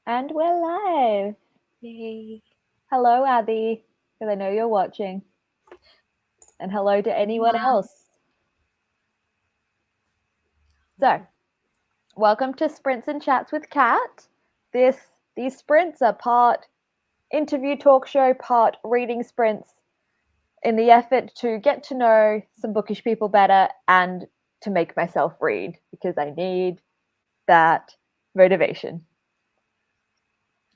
And we're live. Yay. Hello, Abby, because I know you're watching. And hello to anyone else. So, welcome to Sprints and Chats with Kat. These sprints are part interview talk show, part reading sprints in the effort to get to know some bookish people better and to make myself read because I need that motivation.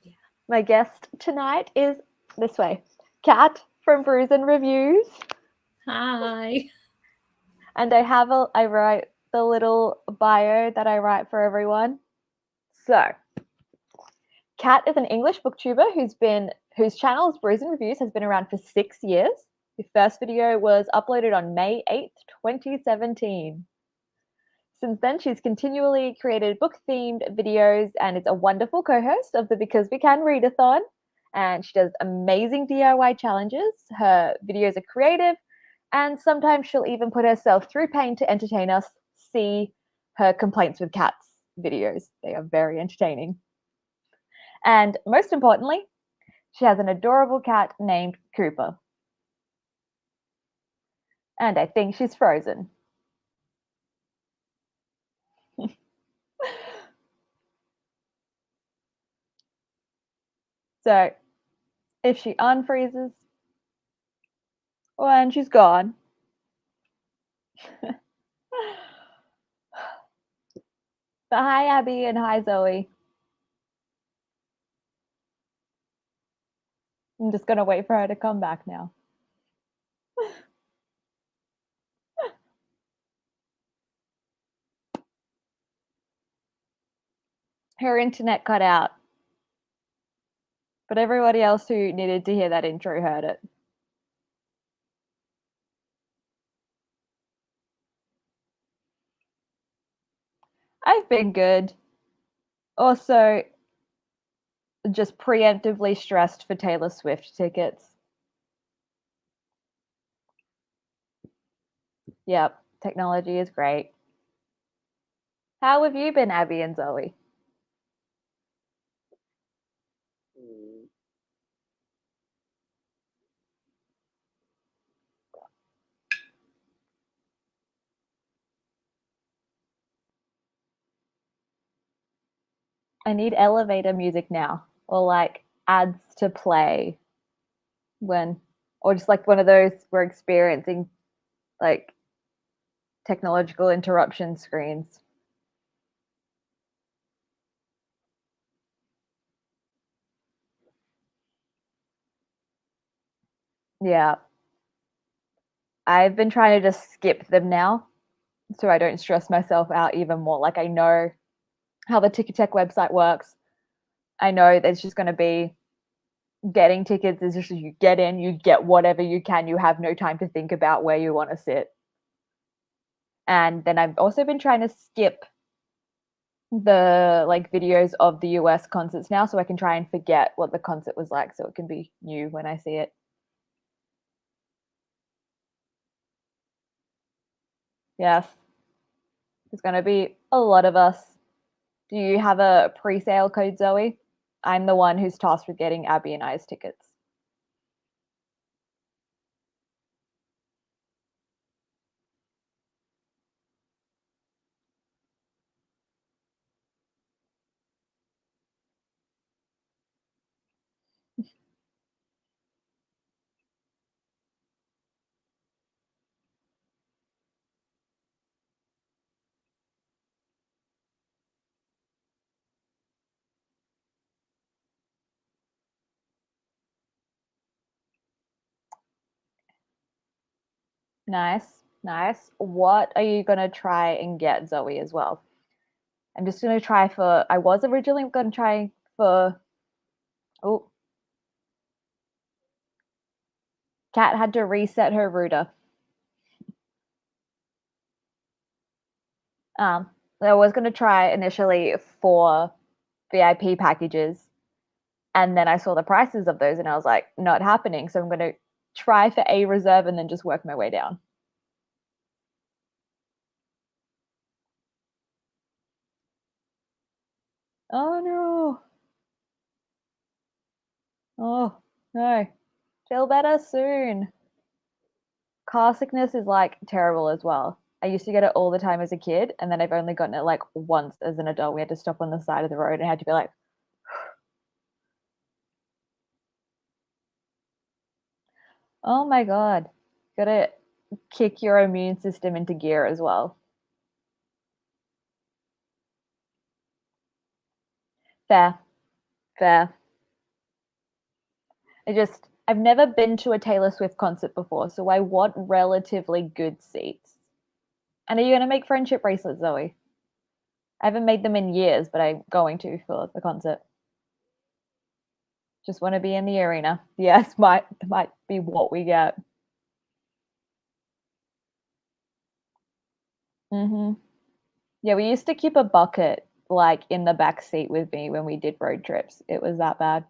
Yeah. My guest tonight is this way, Kat from Brews and Reviews. Hi. And I write the little bio that I write for everyone. So, Kat is an English booktuber whose channel's Brews and Reviews has been around for 6 years. The first video was uploaded on May 8th, 2017. Since then, she's continually created book-themed videos and is a wonderful co-host of the Because We Can Readathon. And she does amazing DIY challenges. Her videos are creative, and sometimes she'll even put herself through pain to entertain us. See her Complaints with Cats videos. They are very entertaining. And most importantly, she has an adorable cat named Cooper. And I think she's frozen. So, if she unfreezes, well, and she's gone. But hi, Abby, and hi, Zoe. I'm just going to wait for her to come back now. Her internet cut out. But everybody else who needed to hear that intro heard it. I've been good. Also, just preemptively stressed for Taylor Swift tickets. Yep, technology is great. How have you been, Abby and Zoe? I need elevator music now, or like ads to play when, or just like one of those we're experiencing like technological interruption screens. Yeah. I've been trying to just skip them now so I don't stress myself out even more. Like I know how the Ticketek website works. I know there's just going to be getting tickets is just you get in, you get whatever you can. You have no time to think about where you want to sit. And then I've also been trying to skip the like videos of the US concerts now so I can try and forget what the concert was like so it can be new when I see it. Yes. There's going to be a lot of us. Do you have a pre-sale code, Zoe? I'm the one who's tasked with getting Abby and I's tickets. Nice, nice. What are you going to try and get, Zoe, as well? I'm just going to try for, I was originally going to try for, oh, Kat had to reset her router. I was going to try initially for VIP packages, and then I saw the prices of those and I was like, not happening. So I'm going to try for a reserve and then just work my way down. Oh no. Oh, no. Feel better soon. Car sickness is like terrible as well. I used to get it all the time as a kid, and then I've only gotten it like once as an adult. We had to stop on the side of the road and I had to be like, oh my God. Gotta kick your immune system into gear as well. Fair. Fair. I've never been to a Taylor Swift concert before, so I want relatively good seats. And are you going to make friendship bracelets, Zoe? I haven't made them in years, but I'm going to for the concert. Just want to be in the arena. Yes, might be what we get. Yeah, we used to keep a bucket like in the back seat with me when we did road trips. It was that bad.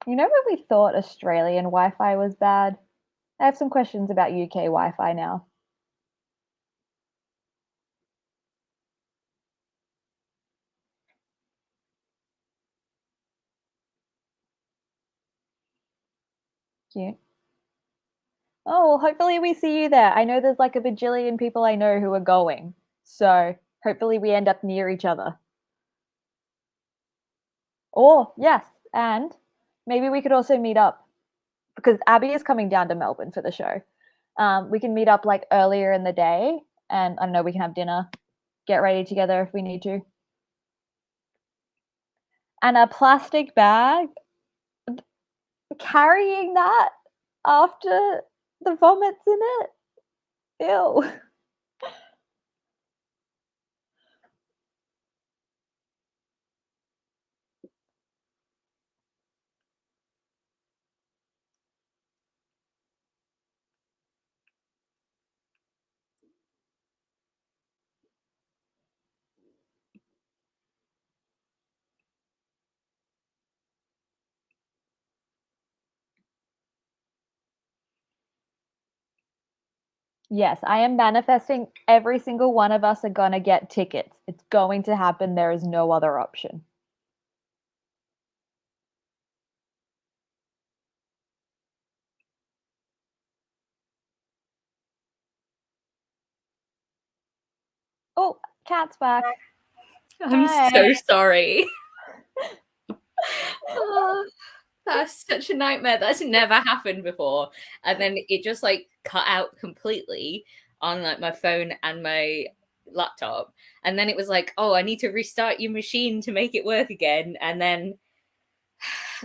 You know when we thought Australian Wi-Fi was bad? I have some questions about UK Wi-Fi now. Cute. Oh, well, hopefully we see you there. I know there's like a bajillion people I know who are going. So hopefully we end up near each other. Or, yes, and maybe we could also meet up because Abby is coming down to Melbourne for the show. We can meet up like earlier in the day and I don't know, we can have dinner, get ready together if we need to. And a plastic bag, carrying that after the vomits in it. Ew. Yes, I am manifesting every single one of us are going to get tickets. It's going to happen. There is no other option. Oh, Cat's back. I'm Hi. so sorry. Oh, that's such a nightmare. That's never happened before. And then it just like cut out completely on like my phone and my laptop. And then it was like, oh, I need to restart your machine to make it work again. And then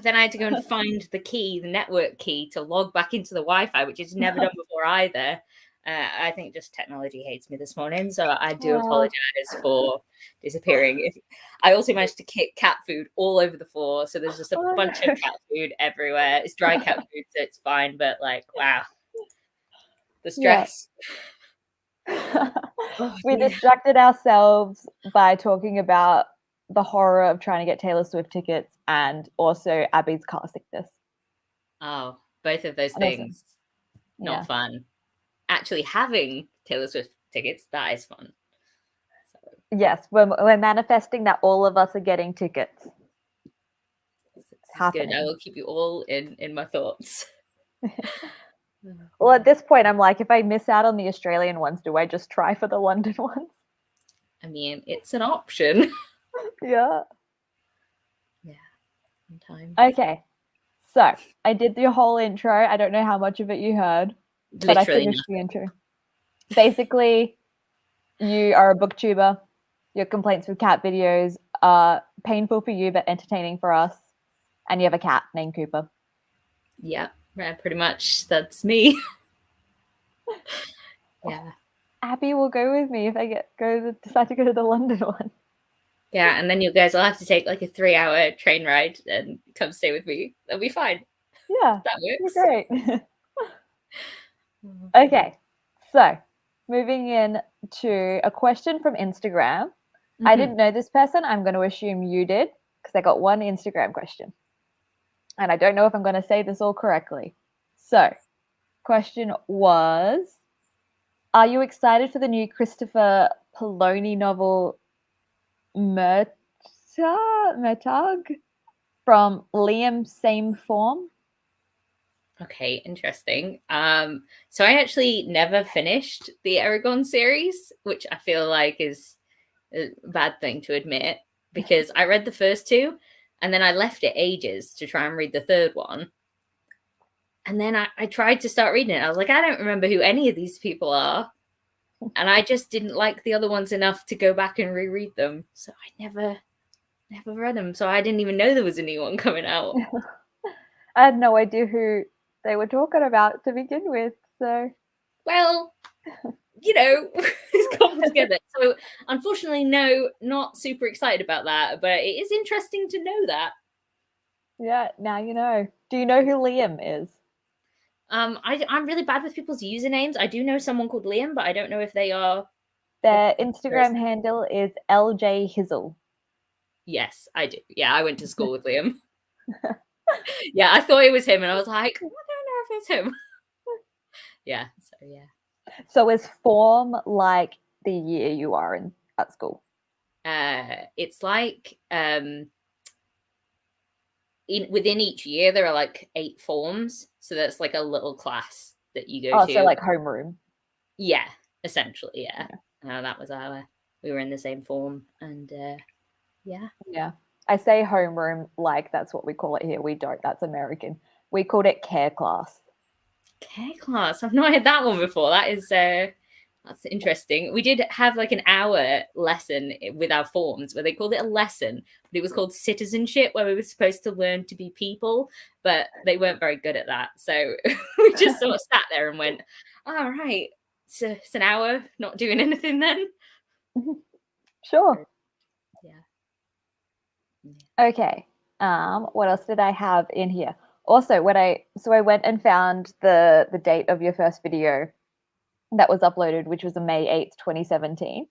I had to go and find the key, the network key to log back into the Wi-Fi, which is never done before either. I think just technology hates me this morning, so I do apologize for disappearing. I also managed to kick cat food all over the floor, so there's just a bunch of cat food everywhere. It's dry cat food, so it's fine, but like, wow, the stress. Yeah. We distracted ourselves by talking about the horror of trying to get Taylor Swift tickets and also Abby's car sickness. Oh, both of those things, not fun. Actually having Taylor Swift tickets, that is fun. So. Yes, we're manifesting that all of us are getting tickets. It's happening. Good. I will keep you all in my thoughts. Well, at this point, I'm like, if I miss out on the Australian ones, do I just try for the London ones? I mean, it's an option. Yeah. Yeah. In time. Okay. So I did the whole intro. I don't know how much of it you heard, but I finished the intro. Basically, you are a booktuber. Your complaints with cat videos are painful for you, but entertaining for us. And you have a cat named Cooper. Yeah, pretty much. That's me. Yeah. Abby will go with me if I decide to go to the London one. Yeah, and then you guys will have to take like a 3-hour train ride and come stay with me. That'll be fine. Yeah, that works. Great. Okay, so moving in to a question from Instagram. Mm-hmm. I didn't know this person. I'm going to assume you did because I got one Instagram question. And I don't know if I'm going to say this all correctly. So, question was, are you excited for the new Christopher Poloni novel Murtagh from Liam Same Form? Okay, interesting. So I actually never finished the Aragon series, which I feel like is a bad thing to admit, because I read the first two and then I left it ages to try and read the third one. And then I tried to start reading it. I was like, I don't remember who any of these people are. And I just didn't like the other ones enough to go back and reread them. So I never read them. So I didn't even know there was a new one coming out. I had no idea who they were talking about to begin with. So, well, you know, it's come together. So unfortunately, no, not super excited about that. But it is interesting to know that. Yeah, now you know. Do you know who Liam is? I'm really bad with people's usernames. I do know someone called Liam, but I don't know if they are. Their Instagram handle is LJ Hizzle. Yes, I do. Yeah, I went to school with Liam. Yeah, I thought it was him, and I was like, I don't know if it's him. Yeah, so yeah. So is form like the year you are in at school? It's like within each year there are like 8 forms, so that's like a little class that you go to. So like homeroom. Yeah, essentially, yeah. That was we were in the same form, and yeah. I say homeroom like that's what we call it here. We don't. That's American. We called it care class. Care class. I've not had that one before. That's interesting. We did have like an hour lesson with our forms where they called it a lesson, but it was called citizenship, where we were supposed to learn to be people, but they weren't very good at that. So we just sort of sat there and went, all right, so it's an hour not doing anything then. Sure. Yeah. Okay. What else did I have in here? Also, I went and found the date of your first video that was uploaded, which was on May 8th, 2017.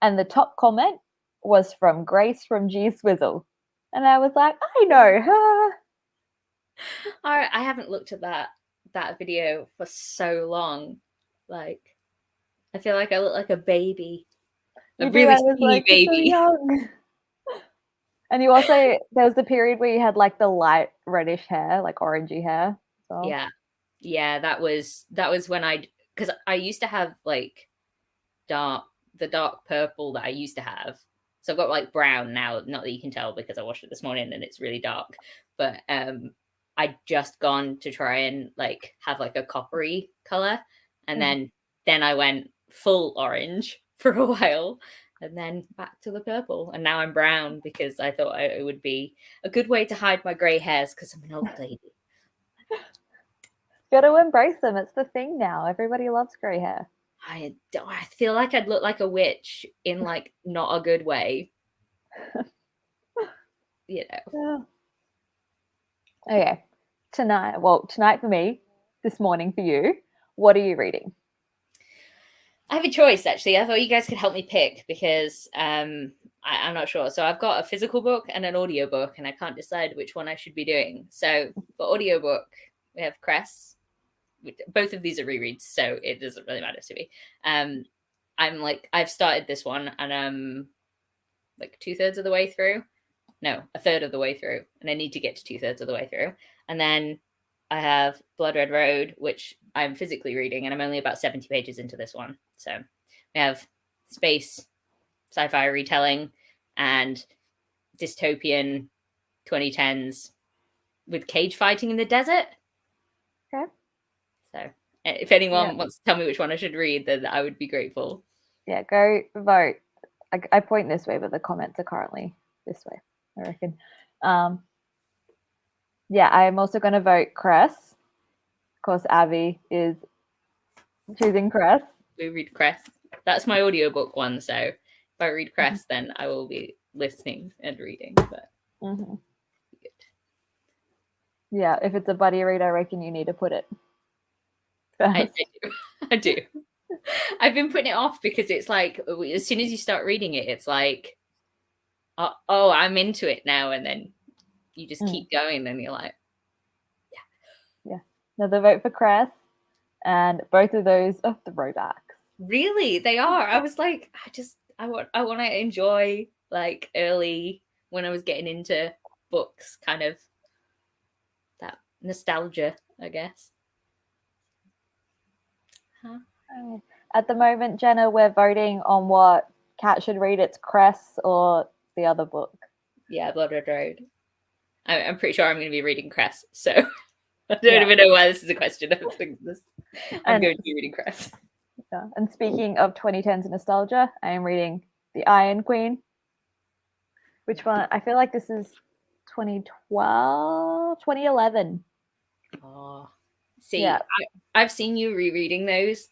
And the top comment was from Grace from G Swizzle. And I was like, I know her. I haven't looked at that video for so long. Like, I feel like I look like a baby. A really skinny baby. So young. And you also, there was the period where you had like the light reddish hair, like orangey hair. So. Yeah, that was when because I used to have like the dark purple that I used to have. So I've got like brown now, not that you can tell because I washed it this morning and it's really dark. But I'd just gone to try and like have like a coppery color, and then I went full orange for a while, and then back to the purple, and now I'm brown because I thought it would be a good way to hide my grey hairs because I'm an old lady. Got to embrace them. It's the thing now. Everybody loves grey hair. I feel like I'd look like a witch in like not a good way. You know. Yeah. Okay. Tonight for me, this morning for you, what are you reading? I have a choice, actually. I thought you guys could help me pick because I'm not sure. So I've got a physical book and an audiobook, and I can't decide which one I should be doing. So for audiobook, we have Cress. Both of these are rereads, so it doesn't really matter to me. I've started this one, and I'm like 2/3 of the way through. No, 1/3 of the way through, and I need to get to 2/3 of the way through. And then I have Blood Red Road, which I'm physically reading, and I'm only about 70 pages into this one. So we have space, sci-fi retelling, and dystopian 2010s with cage fighting in the desert. Okay. So if anyone wants to tell me which one I should read, then I would be grateful. Yeah, go vote. I point this way, but the comments are currently this way, I reckon. Yeah, I'm also going to vote Cress. Of course, Abby is choosing Cress. We read Cress. That's my audiobook one, so if I read Cress, then I will be listening and reading. But good. Yeah, if it's a buddy read, I reckon you need to put it first. I do. I've been putting it off because it's like as soon as you start reading it, it's like, oh, I'm into it now, and then you just keep going, and you're like, Another vote for Cress. And both of those are throwbacks. Really, they are. I was like, I want to enjoy like early when I was getting into books, kind of that nostalgia, I guess. Huh? At the moment, Jenna, we're voting on what Kat should read. It's Cress or the other book. Yeah, Blood Red Road. I'm pretty sure I'm going to be reading Cress, so I don't even know why this is a question. I'm going to be reading Cress. Yeah. And speaking of 2010s nostalgia, I am reading The Iron Queen. Which one? I feel like this is 2012, 2011. Oh, see, yeah. I've seen you reading those,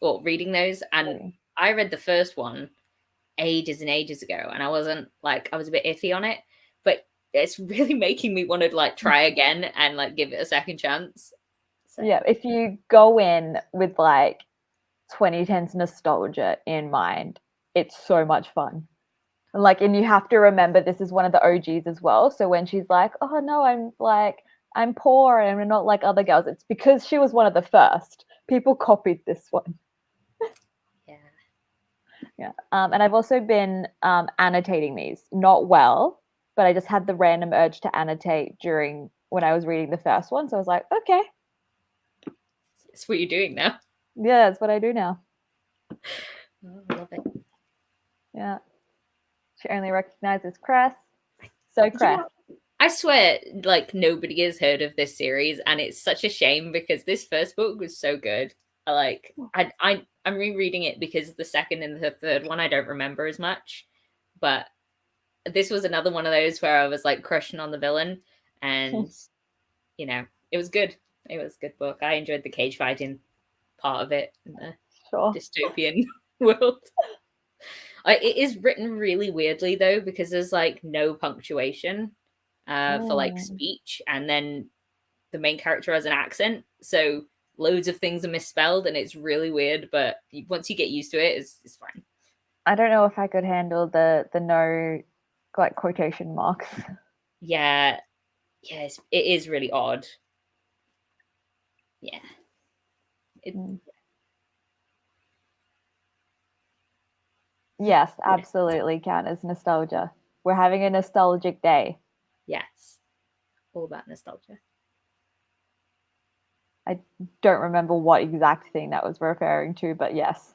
and I read the first one ages and ages ago, and I was a bit iffy on it, but it's really making me want to like try again and like give it a second chance. So. Yeah, if you go in with like 2010s nostalgia in mind, it's so much fun. And you have to remember this is one of the OGs as well. So when she's like, "Oh no, I'm poor and I'm not like other girls," it's because she was one of the first. People copied this one. Yeah. And I've also been annotating these, not well, but I just had the random urge to annotate when I was reading the first one. So I was like, okay. That's what you're doing now. Yeah, that's what I do now. Oh, I love it. Yeah. She only recognizes Cress. So Cress. Yeah. I swear, like nobody has heard of this series, and it's such a shame because this first book was so good. I'm rereading it because the second and the third one I don't remember as much, but this was another one of those where I was like crushing on the villain, and it was good. It was a good book. I enjoyed the cage fighting part of it in the dystopian world. It is written really weirdly though, because there's like no punctuation for like speech, and then the main character has an accent, so loads of things are misspelled, and it's really weird. But once you get used to it, it's fine. I don't know if I could handle the no like quotation marks. Yeah, yes, it is really odd. Yeah. Yes, absolutely count as nostalgia. We're having a nostalgic day. Yes. All about nostalgia. I don't remember what exact thing that was referring to, but yes.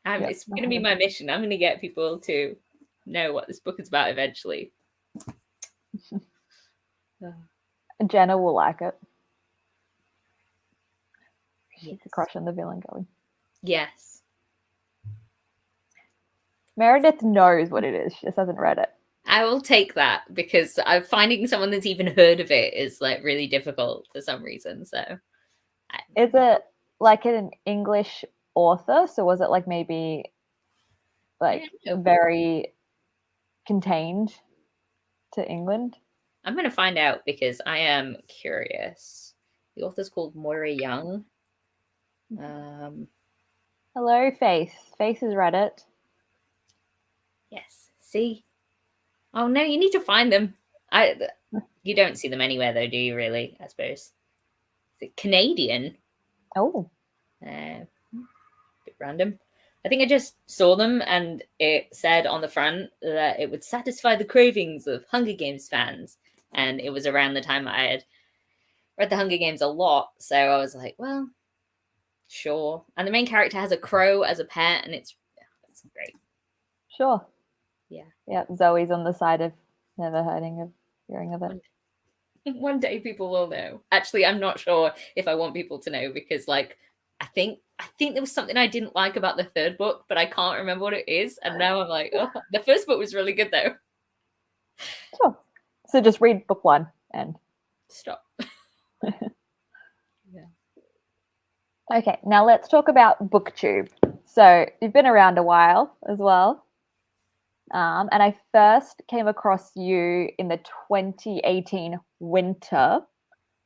It's going to be my mission. I'm going to get people to know what this book is about eventually. Jenna will like it. She's a crush on the villain going. Yes. Meredith knows what it is. She just hasn't read it. I will take that because finding someone that's even heard of it is like really difficult for some reason. So, is it like an English author? So was it like maybe like very contained to England? I'm going to find out because I am curious. The author's called Moira Young. Hello, Faith. Faith has read it. Yes. See? Oh no, you need to find them. You don't see them anywhere though, do you? Really? I suppose. Is it Canadian? Oh. Bit random. I think I just saw them and it said on the front that it would satisfy the cravings of Hunger Games fans. And it was around the time I had read the Hunger Games a lot. So I was like, well, sure. And the main character has a crow as a pet, and it's great. Sure. Yeah. Yeah. Zoe's on the side of never hearing of it. One day people will know. Actually, I'm not sure if I want people to know because, like, I think there was something I didn't like about the third book, but I can't remember what it is. And now I'm like, oh, the first book was really good though. Sure. So just read book 1 and stop. Yeah. Okay, now let's talk about BookTube. So you've been around a while as well. And I first came across you in the 2018 winter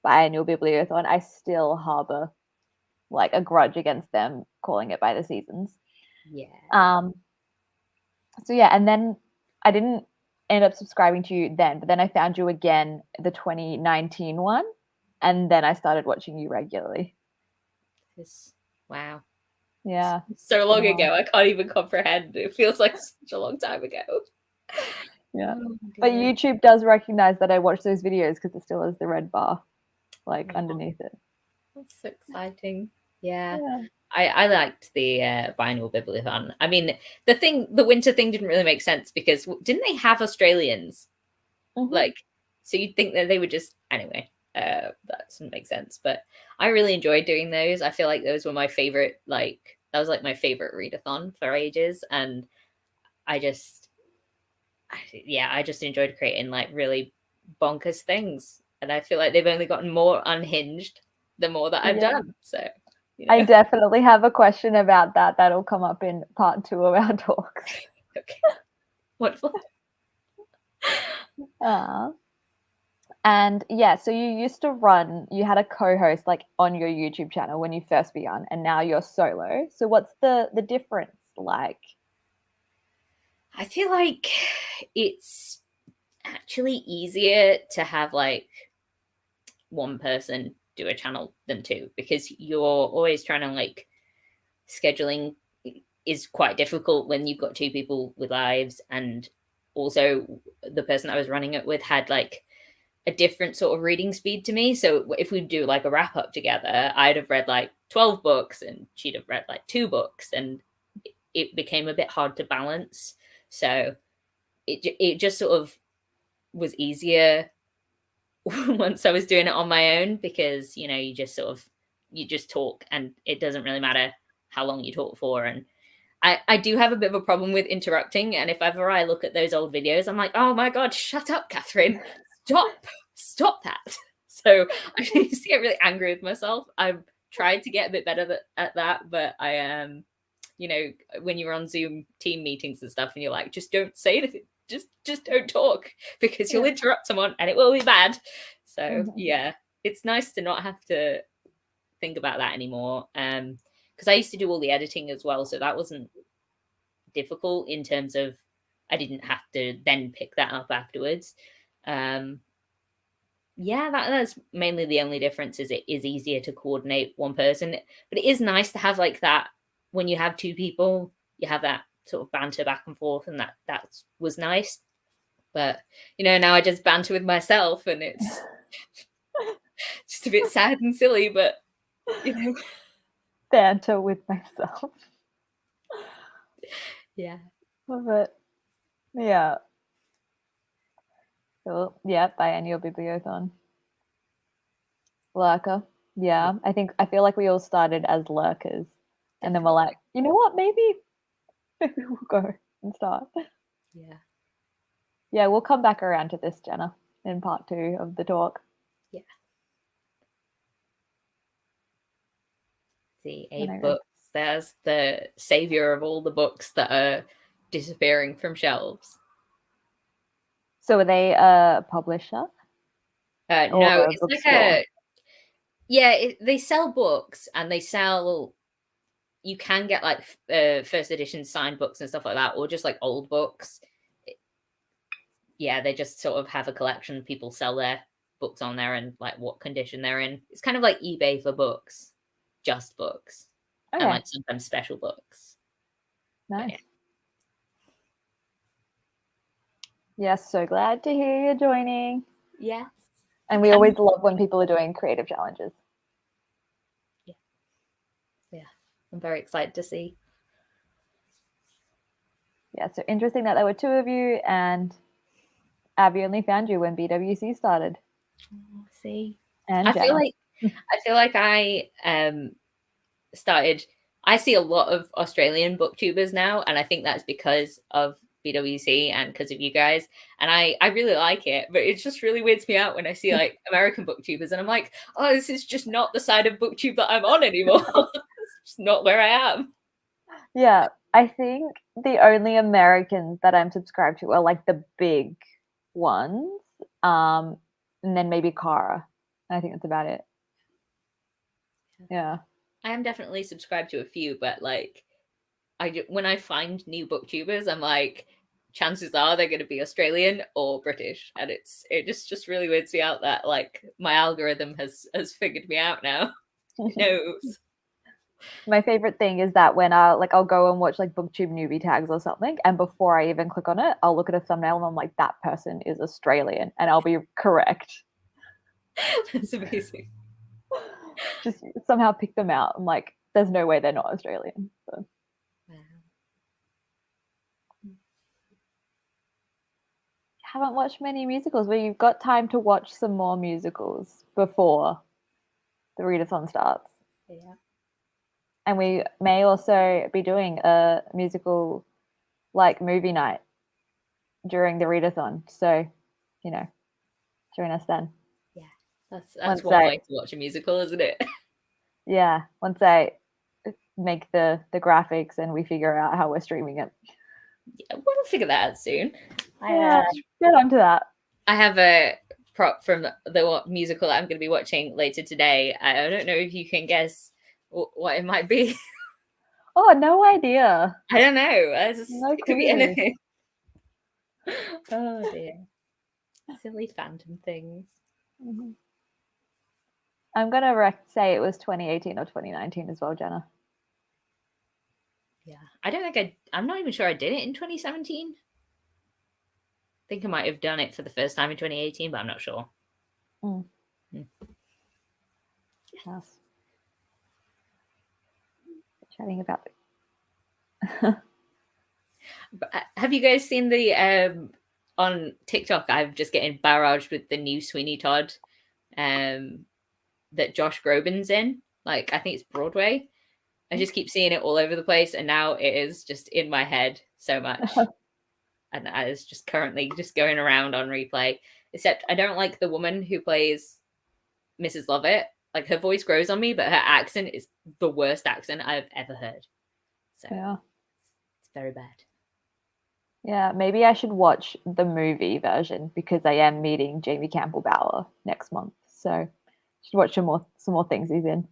biannual Bibliothon. I still harbor like a grudge against them calling it by the seasons. Yeah. So yeah, and then I didn't ended up subscribing to you then, but then I found you again, the 2019 one, and then I started watching you regularly. Wow. Yeah. So long ago, I can't even comprehend. It feels like such a long time ago. Yeah. Oh, but YouTube does recognize that I watch those videos because it still has the red bar like underneath it. That's so exciting. Yeah. I liked the biannual bibliothon. I mean, the winter thing didn't really make sense because didn't they have Australians? Like, so you'd think that they would just anyway. That doesn't make sense, but I really enjoyed doing those. I feel like those were my favorite. Like that was like my favorite readathon for ages, and I just enjoyed creating like really bonkers things, and I feel like they've only gotten more unhinged the more that I've done. So. I definitely have a question about that. That'll come up in part 2 of our talks. Okay. Wonderful. And so you had a co-host like on your YouTube channel when you first began, and now you're solo. So what's the difference like? I feel like it's actually easier to have like one person do a channel than two, because you're always trying to like scheduling is quite difficult when you've got two people with lives, and also the person I was running it with had like a different sort of reading speed to me. So if we do like a wrap up together, I'd have read like 12 books and she'd have read like 2 books, and it became a bit hard to balance. So it just sort of was easier once I was doing it on my own, because you just talk and it doesn't really matter how long you talk for. And I do have a bit of a problem with interrupting, and if ever I look at those old videos, I'm like, oh my god, shut up, Catherine, stop that. So I used to get really angry with myself. I've tried to get a bit better at that, but I am when you're on Zoom team meetings and stuff and you're like, just don't say anything, just don't talk, because you'll interrupt someone and it will be bad. So it's nice to not have to think about that anymore, because I used to do all the editing as well, so that wasn't difficult in terms of I didn't have to then pick that up afterwards. That's mainly the only difference, is it is easier to coordinate one person, but it is nice to have like that when you have two people, you have that sort of banter back and forth, and that was nice. But now I just banter with myself, and it's just a bit sad and silly, but banter with myself. Yeah. Love it. Yeah. Cool. Yeah, biannual bibliothon. Lurker. Yeah. I feel like we all started as lurkers. And then we're like, you know what, maybe we'll go and start. Yeah, we'll come back around to this, Jenna, in part 2 of the talk. Yeah. See, books. There's the savior of all the books that are disappearing from shelves. So are they a publisher? No, it's like they sell books, and you can get like first edition signed books and stuff like that, or just like old books. They just sort of have a collection. People sell their books on there and like what condition they're in. It's kind of like eBay for books, just books, and like sometimes special books. Nice. Yes, so glad to hear you joining. Yes. And we always love when people are doing creative challenges. Yeah. I'm very excited to see. Yeah, so interesting that there were 2 of you, and Abby only found you when BWC started. See, and I feel like I started. I see a lot of Australian booktubers now, and I think that's because of BWC and because of you guys, and I really like it. But it just really weirds me out when I see like American booktubers, and I'm like, oh, this is just not the side of booktube that I'm on anymore. It's just not where I am. Yeah, I think the only Americans that I'm subscribed to are like the big ones, and then maybe Cara. I think that's about it. Yeah, I am definitely subscribed to a few, but like when I find new booktubers, I'm like, chances are they're going to be Australian or British, and it just really weirds me out that like my algorithm has figured me out now. It knows. My favorite thing is that when I'll go and watch like BookTube newbie tags or something, and before I even click on it, I'll look at a thumbnail and I'm like, that person is Australian, and I'll be correct. That's amazing. Just somehow pick them out. I'm like, there's no way they're not Australian. So. Wow. Haven't watched many musicals, but you've got time to watch some more musicals before the readathon starts. Yeah. And we may also be doing a musical like movie night during the readathon. So, join us then. Yeah. That's one way to watch a musical, isn't it? Yeah. Once I make the graphics and we figure out how we're streaming it. Yeah, we'll figure that out soon. Get onto that. I have a prop from the musical that I'm going to be watching later today. I don't know if you can guess what it might be. Oh, no idea. I don't know. It could be clue. anything. Oh dear. Silly phantom things. Mm-hmm. I'm going to say it was 2018 or 2019 as well, Jenna. Yeah. I don't think I'm not even sure I did it in 2017. I think I might have done it for the first time in 2018, but I'm not sure. Yes. Chatting about it. Have you guys seen the on TikTok? I'm just getting barraged with the new Sweeney Todd that Josh Groban's in. Like, I think it's Broadway. I just keep seeing it all over the place, and now it is just in my head so much. And that is just currently just going around on replay. Except I don't like the woman who plays Mrs. Lovett. Like, her voice grows on me, but her accent is the worst accent I've ever heard. So it's very bad. Yeah, maybe I should watch the movie version because I am meeting Jamie Campbell Bower next month. So I should watch some more things he's in.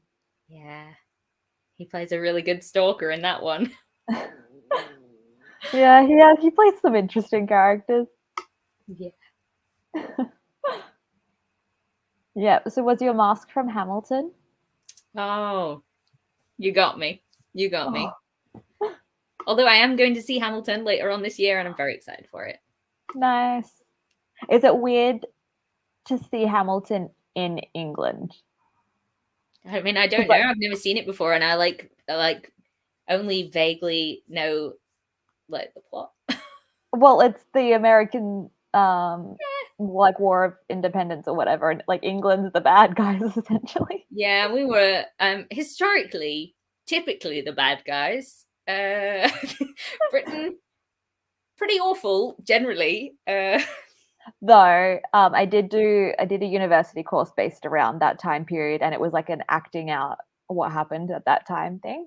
Yeah. He plays a really good stalker in that one. Yeah, he plays some interesting characters. Yeah. Yeah, so was your mask from Hamilton? Oh, you got me. You got me. Although I am going to see Hamilton later on this year, and I'm very excited for it. Nice. Is it weird to see Hamilton in England? I mean, I don't know. I've never seen it before, and I like only vaguely know like the plot. Well, it's the American like War of Independence or whatever, and like England's the bad guys essentially. Yeah, we were historically typically the bad guys. Britain, pretty awful generally. Though I did a university course based around that time period, and it was like an acting out what happened at that time thing.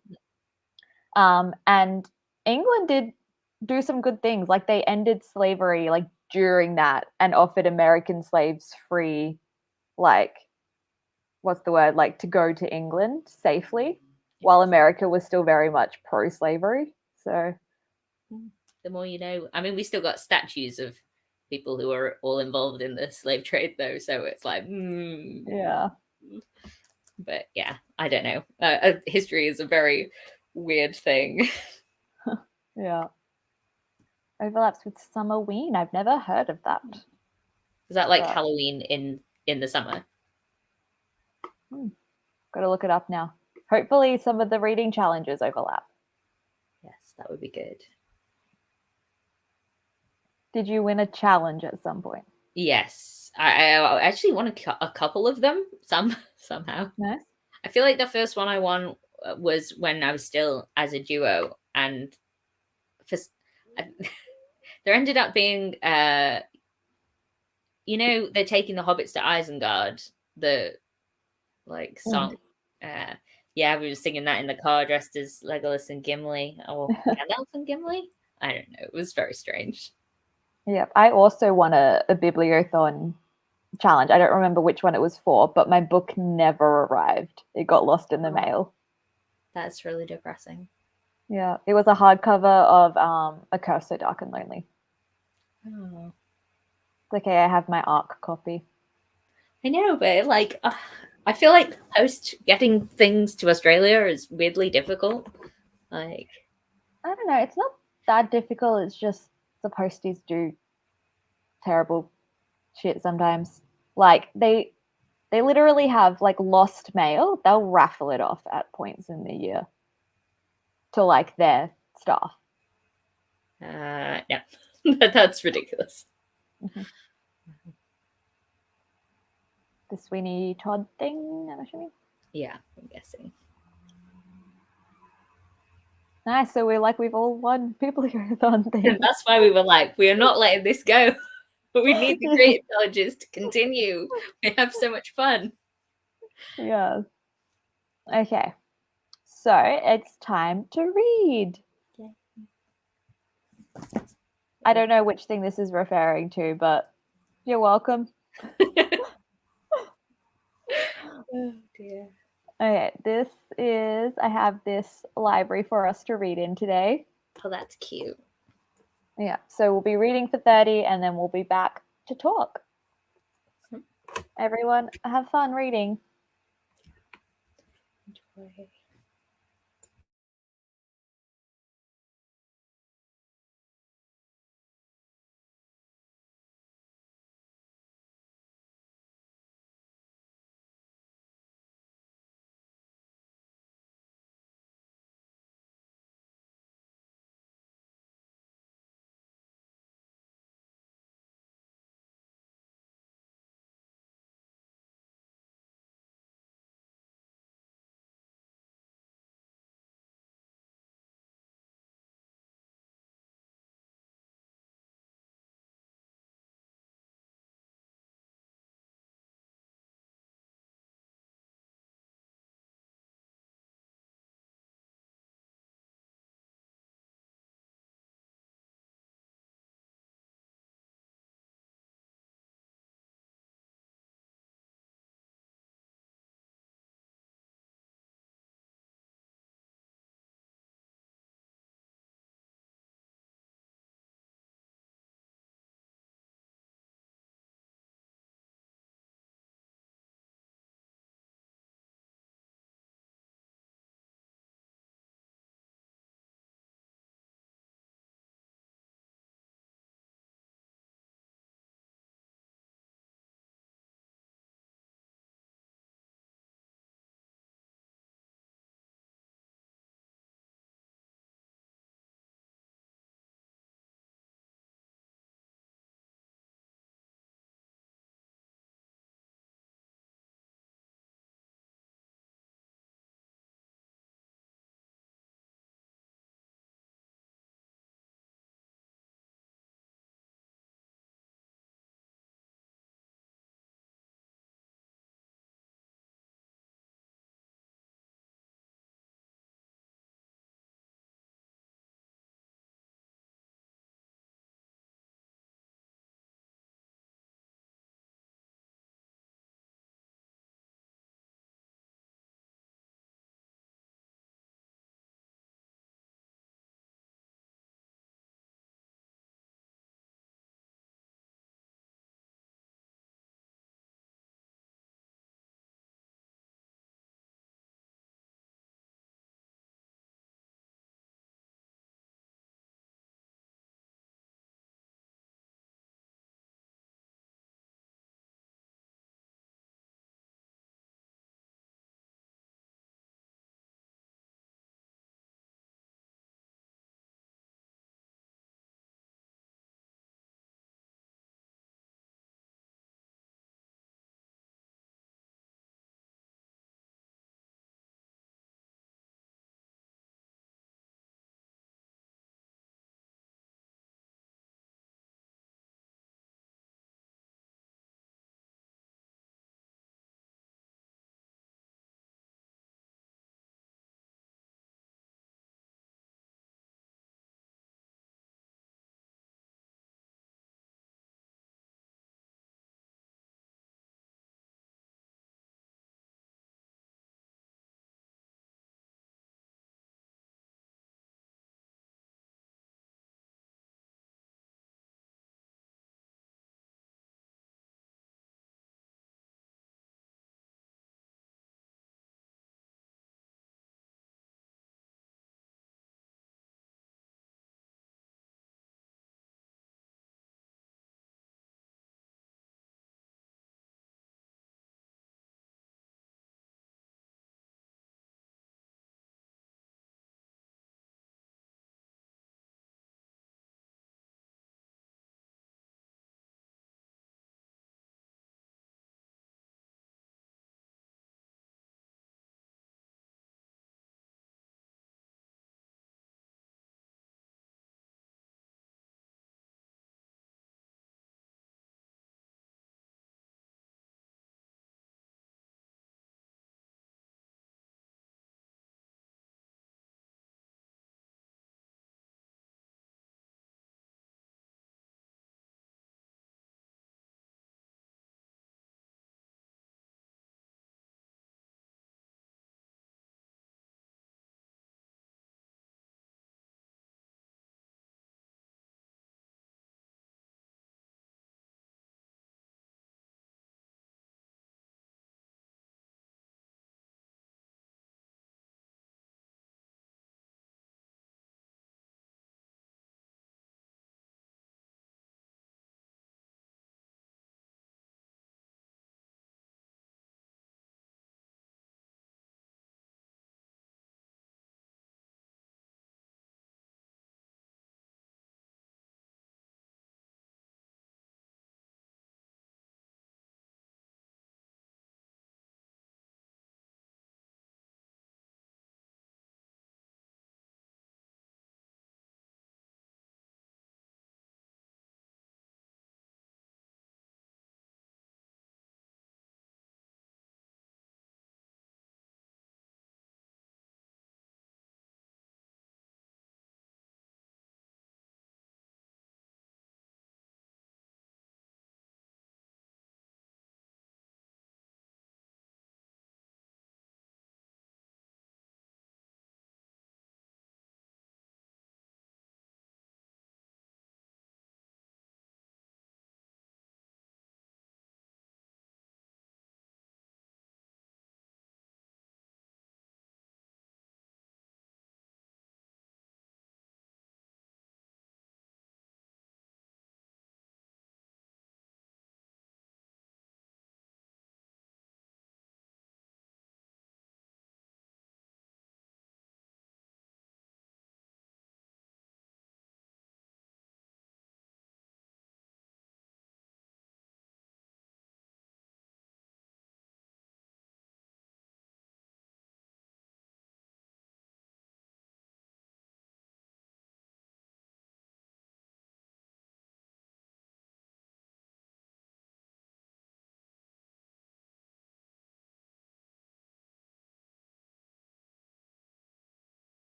And England did do some good things, like they ended slavery like during that and offered American slaves free, like what's the word, like to go to England safely, while America was still very much pro-slavery. So the more you know. I mean, we still got statues of people who are all involved in the slave trade though, so it's like yeah. But yeah, I don't know. History is a very weird thing. Yeah. Overlaps with Summerween. I've never heard of that. Is that like Halloween in the summer? Got to look it up now. Hopefully some of the reading challenges overlap. Yes, that would be good. Did you win a challenge at some point? Yes. I actually won a couple of them somehow. Nice. I feel like the first one I won was when I was still as a duo, and there ended up being they're taking the hobbits to Isengard, the like song. Yeah, we were singing that in the car dressed as Legolas and Gimli, or Gandalf and Gimli. I don't know. It was very strange. Yeah, I also won a Bibliothon challenge. I don't remember which one it was for, but my book never arrived. It got lost in the mail. That's really depressing. Yeah, it was a hardcover of A Curse So Dark and Lonely. Oh. Okay, I have my ARC copy. I know, but like, I feel like post getting things to Australia is weirdly difficult. Like, I don't know. It's not that difficult. It's just the posties do terrible shit sometimes. Like they literally have like lost mail. They'll raffle it off at points in the year to like their staff. yeah, that's ridiculous. Mm-hmm. The Sweeney Todd thing, I'm assuming. Yeah, I'm guessing. Nice. So we've all won people readathon thing. And that's why we were like, we are not letting this go. But we need the creative challenges to continue. We have so much fun. Yeah. Okay. So it's time to read. Okay. I don't know which thing this is referring to, but you're welcome. Oh dear. Okay, I have this library for us to read in today. Oh, that's cute. Yeah, so we'll be reading for 30 and then we'll be back to talk. Everyone, have fun reading. Enjoy.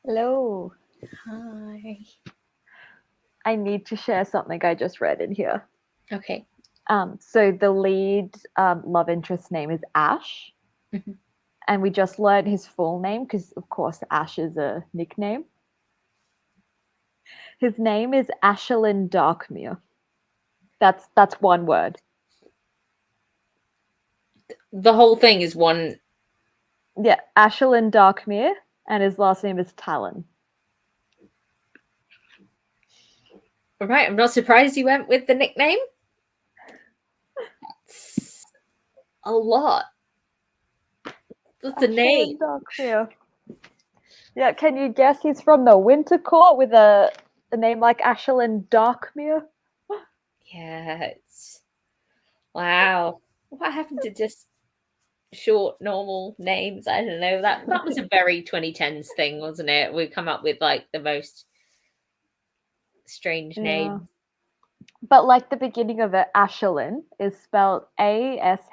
Hello. Hi. I need to share something I just read in here. Okay. So the lead love interest name is Ash. Mhm. And we just learned his full name because, of course, Ash is a nickname. His name is Ashelin Darkmere. That's one word. The whole thing is one. Yeah, Ashelin Darkmere, and his last name is Talon. All right. I'm not surprised you went with the nickname. That's a lot. That's a name. Ashelin Darkmere. Yeah, can you guess he's from the Winter Court with a name like Ashelin Darkmere? Yeah. It's wow. What happened to just short, normal names? I don't know. That was a very 2010s thing, wasn't it? We come up with like the most strange Yeah. names. But like the beginning of it, Ashelin is spelled Ashallyn.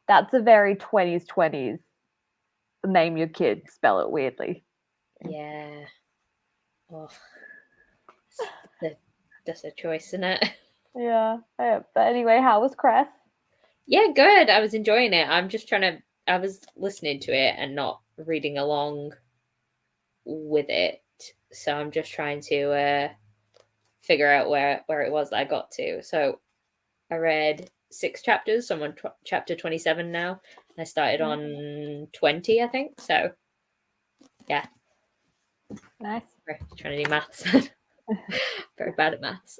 That's a very 20s name your kid, spell it weirdly. Yeah. Oh, that's a choice, isn't it? Yeah. But anyway, how was Cress? Yeah, good. I was enjoying it. I was listening to it and not reading along with it. So I'm just trying to figure out where it was that I got to. So I read 6 chapters. So I'm on chapter 27 now. I started on 20, I think. So yeah. Nice. Trying to do maths. Very bad at maths.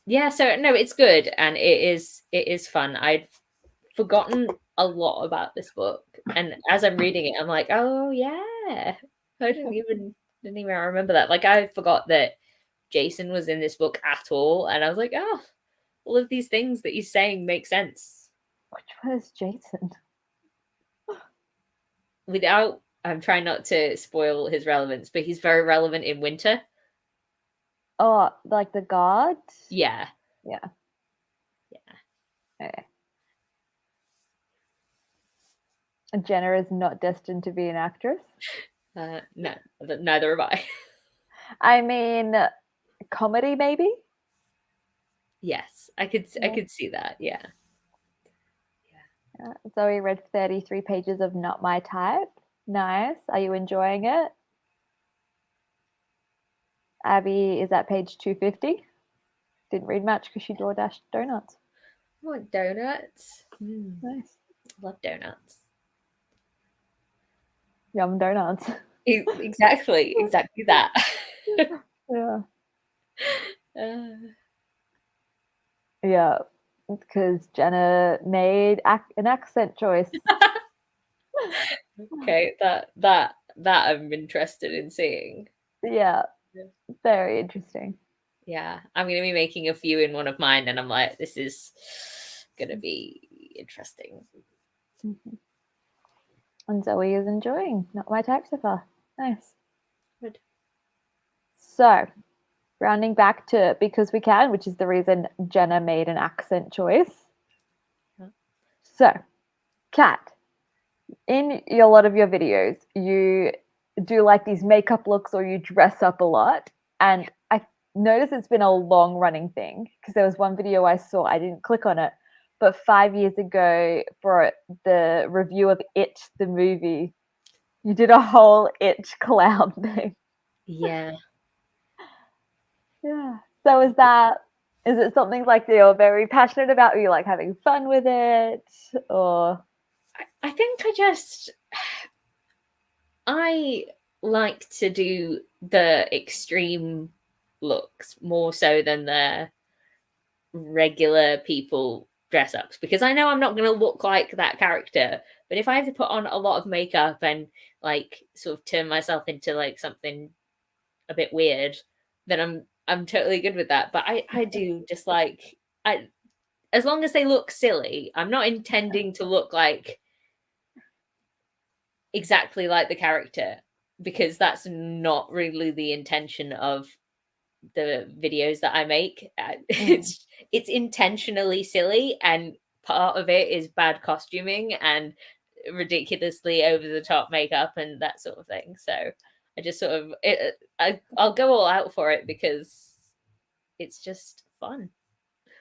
Yeah, so no, it's good and it is fun. I'd forgotten a lot about this book, and as I'm reading it, I'm like, oh yeah, I didn't even remember that. Like I forgot that Jason was in this book at all, and I was like, oh, all of these things that he's saying make sense. Which one is Jason? Without, I'm trying not to spoil his relevance, but he's very relevant in Winter. Oh, like the guard? Yeah. Yeah. Yeah. Okay. Jenna is not destined to be an actress. No, neither am I. I mean, comedy maybe. Yes, I could see that. Yeah. Zoe read 33 pages of Not My Type. Nice. Are you enjoying it? Abby is at page 250. Didn't read much because she door dashed donuts. I want donuts. Nice. Love donuts. Yum donuts. Exactly that. Yeah. Uh, Yeah. Because Jenna made an accent choice. okay, that I'm interested in seeing. Yeah. Very interesting. Yeah, I'm gonna be making a few in one of mine, and I'm like, this is gonna be interesting. Mm-hmm. And Zoe is enjoying Not My Type so far. Nice. Good. So, rounding back to Because We Can, which is the reason Jenna made an accent choice. Yeah. So, Kat, in a lot of your videos, you do like these makeup looks or you dress up a lot. And I noticed it's been a long running thing because there was one video I saw, I didn't click on it, but 5 years ago for the review of It, the movie, you did a whole It clown thing. Yeah. Yeah. So is it something like you're very passionate about? Or you like having fun with it? Or I think I like to do the extreme looks more so than the regular people dress ups because I know I'm not going to look like that character. But if I have to put on a lot of makeup and like sort of turn myself into like something a bit weird, then I'm totally good with that. But I do just like I as long as they look silly, I'm not intending to look like exactly like the character because that's not really the intention of the videos that I make. It's intentionally silly, and part of it is bad costuming and ridiculously over the top makeup and that sort of thing. So I just sort of I'll go all out for it because it's just fun.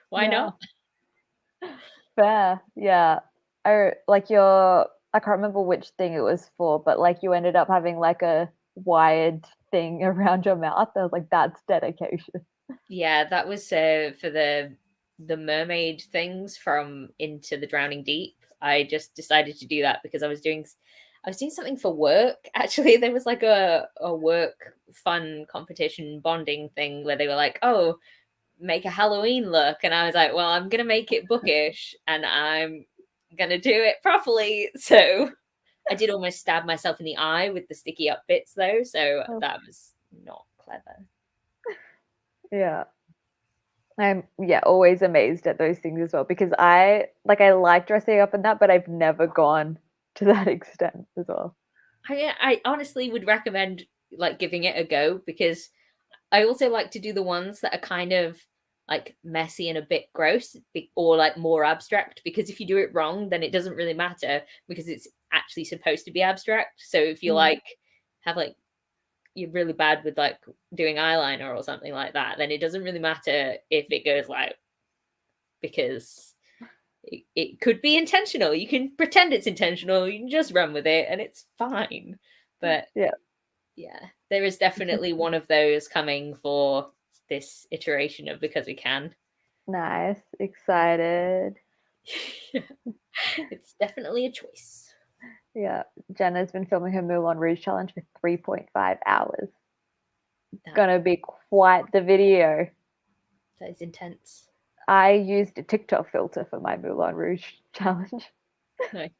Why not? Fair, yeah. I can't remember which thing it was for, but like you ended up having like a wired thing around your mouth. I was like, that's dedication. Yeah, that was for the mermaid things from Into the Drowning Deep. I just decided to do that because I was doing something for work. Actually, there was like a work fun competition bonding thing where they were like, "Oh, make a Halloween look," and I was like, "Well, I'm gonna make it bookish, and I'm gonna do it properly." So I did almost stab myself in the eye with the sticky up bits, though. So that was not clever. Yeah. I'm always amazed at those things as well because I like dressing up in that, but I've never gone to that extent as well. I honestly would recommend like giving it a go because I also like to do the ones that are kind of like messy and a bit gross or like more abstract, because if you do it wrong then it doesn't really matter because it's actually supposed to be abstract. So if you like have like you're really bad with like doing eyeliner or something like that, then it doesn't really matter if it goes like, because it could be intentional. You can pretend it's intentional, you can just run with it and it's fine. But yeah, there is definitely one of those coming for this iteration of Because We Can. Nice. Excited. It's definitely a choice. Yeah. Jenna's been filming her Moulin Rouge challenge for 3.5 hours. That, Gonna be quite the video. that is intense. I used a TikTok filter for my Moulin Rouge challenge. Nice.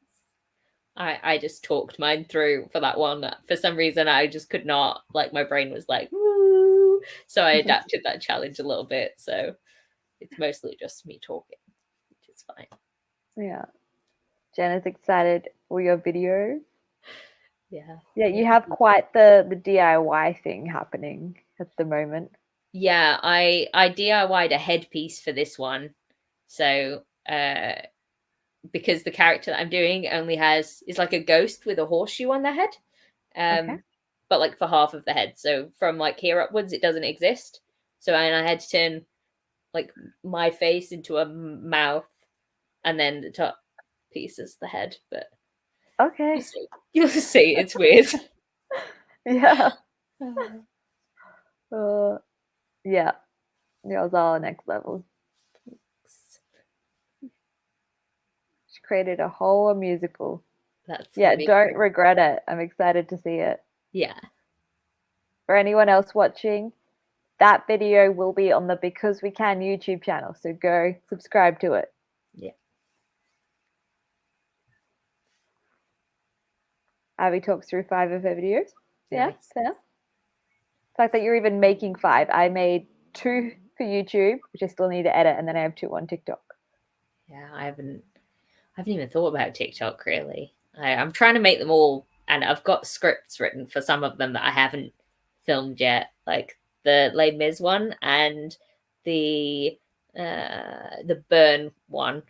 I just talked mine through for that one. For some reason, I just could not, like, my brain was like, woo. So I adapted that challenge a little bit. So it's mostly just me talking, which is fine. Yeah. Jenna's excited for your videos. Yeah. Yeah, you have quite the DIY thing happening at the moment. Yeah, I DIY'd a headpiece for this one. So because the character that I'm doing only is like a ghost with a horseshoe on their head. Okay. But like for half of the head. So from like here upwards it doesn't exist. So and I had to turn like my face into a mouth, and then the top piece is the head. But Okay. you'll see it's weird. Yeah. Yeah. It was all next level. She created a whole musical. That's Don't regret it. I'm excited to see it. Yeah. For anyone else watching, that video will be on the Because We Can YouTube channel. So go subscribe to it. Yeah. Abby talks through 5 of her videos. Nice. Fair. The fact that you're even making 5. I made 2 for YouTube, which I still need to edit, and then I have 2 on TikTok. Yeah, I haven't even thought about TikTok really. I'm trying to make them all, and I've got scripts written for some of them that I haven't filmed yet, like the Les Mis one and the Burn one,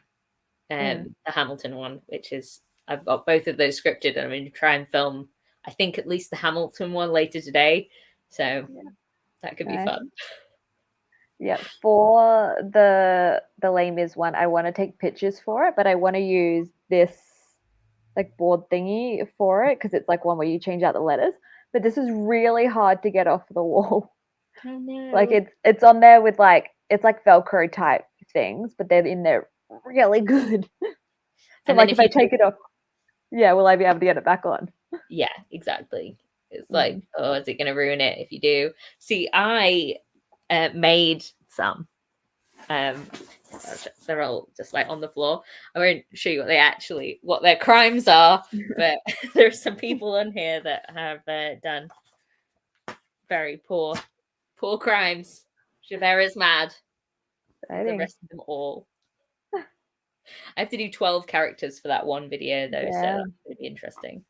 the Hamilton one, which is I've got both of those scripted, and I'm going to try and film I think at least the Hamilton one later today. So that could be fun. Yeah, for the Les Mis one, I want to take pictures for it, but I want to use this like board thingy for it because it's like one where you change out the letters. But this is really hard to get off the wall. Oh no! Like it's on there with it's like Velcro type things, but they're in there really good. So like if I take it off, will I be able to get it back on? Yeah, exactly. It's like, oh, is it going to ruin it if you do? See, I made some. They're all just like on the floor. I won't show you what their crimes are, but there's some people on here that have done very poor crimes. Javert is mad. The rest of them all. I have to do 12 characters for that one video though, so that's going to be interesting.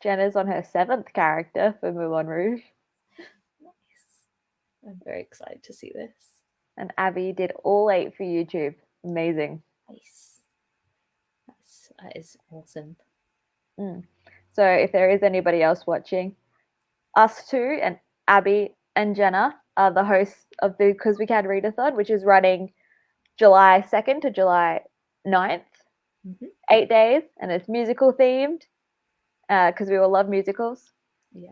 Jenna's on her 7th character for Moulin Rouge. Nice. I'm very excited to see this. And Abby did all 8 for YouTube. Amazing. Nice. That is awesome. So if there is anybody else watching, us two and Abby and Jenna are the hosts of the Because We Can Readathon, which is running July 2nd to July 9th. 8 days, and it's musical themed because we all love musicals. Yeah.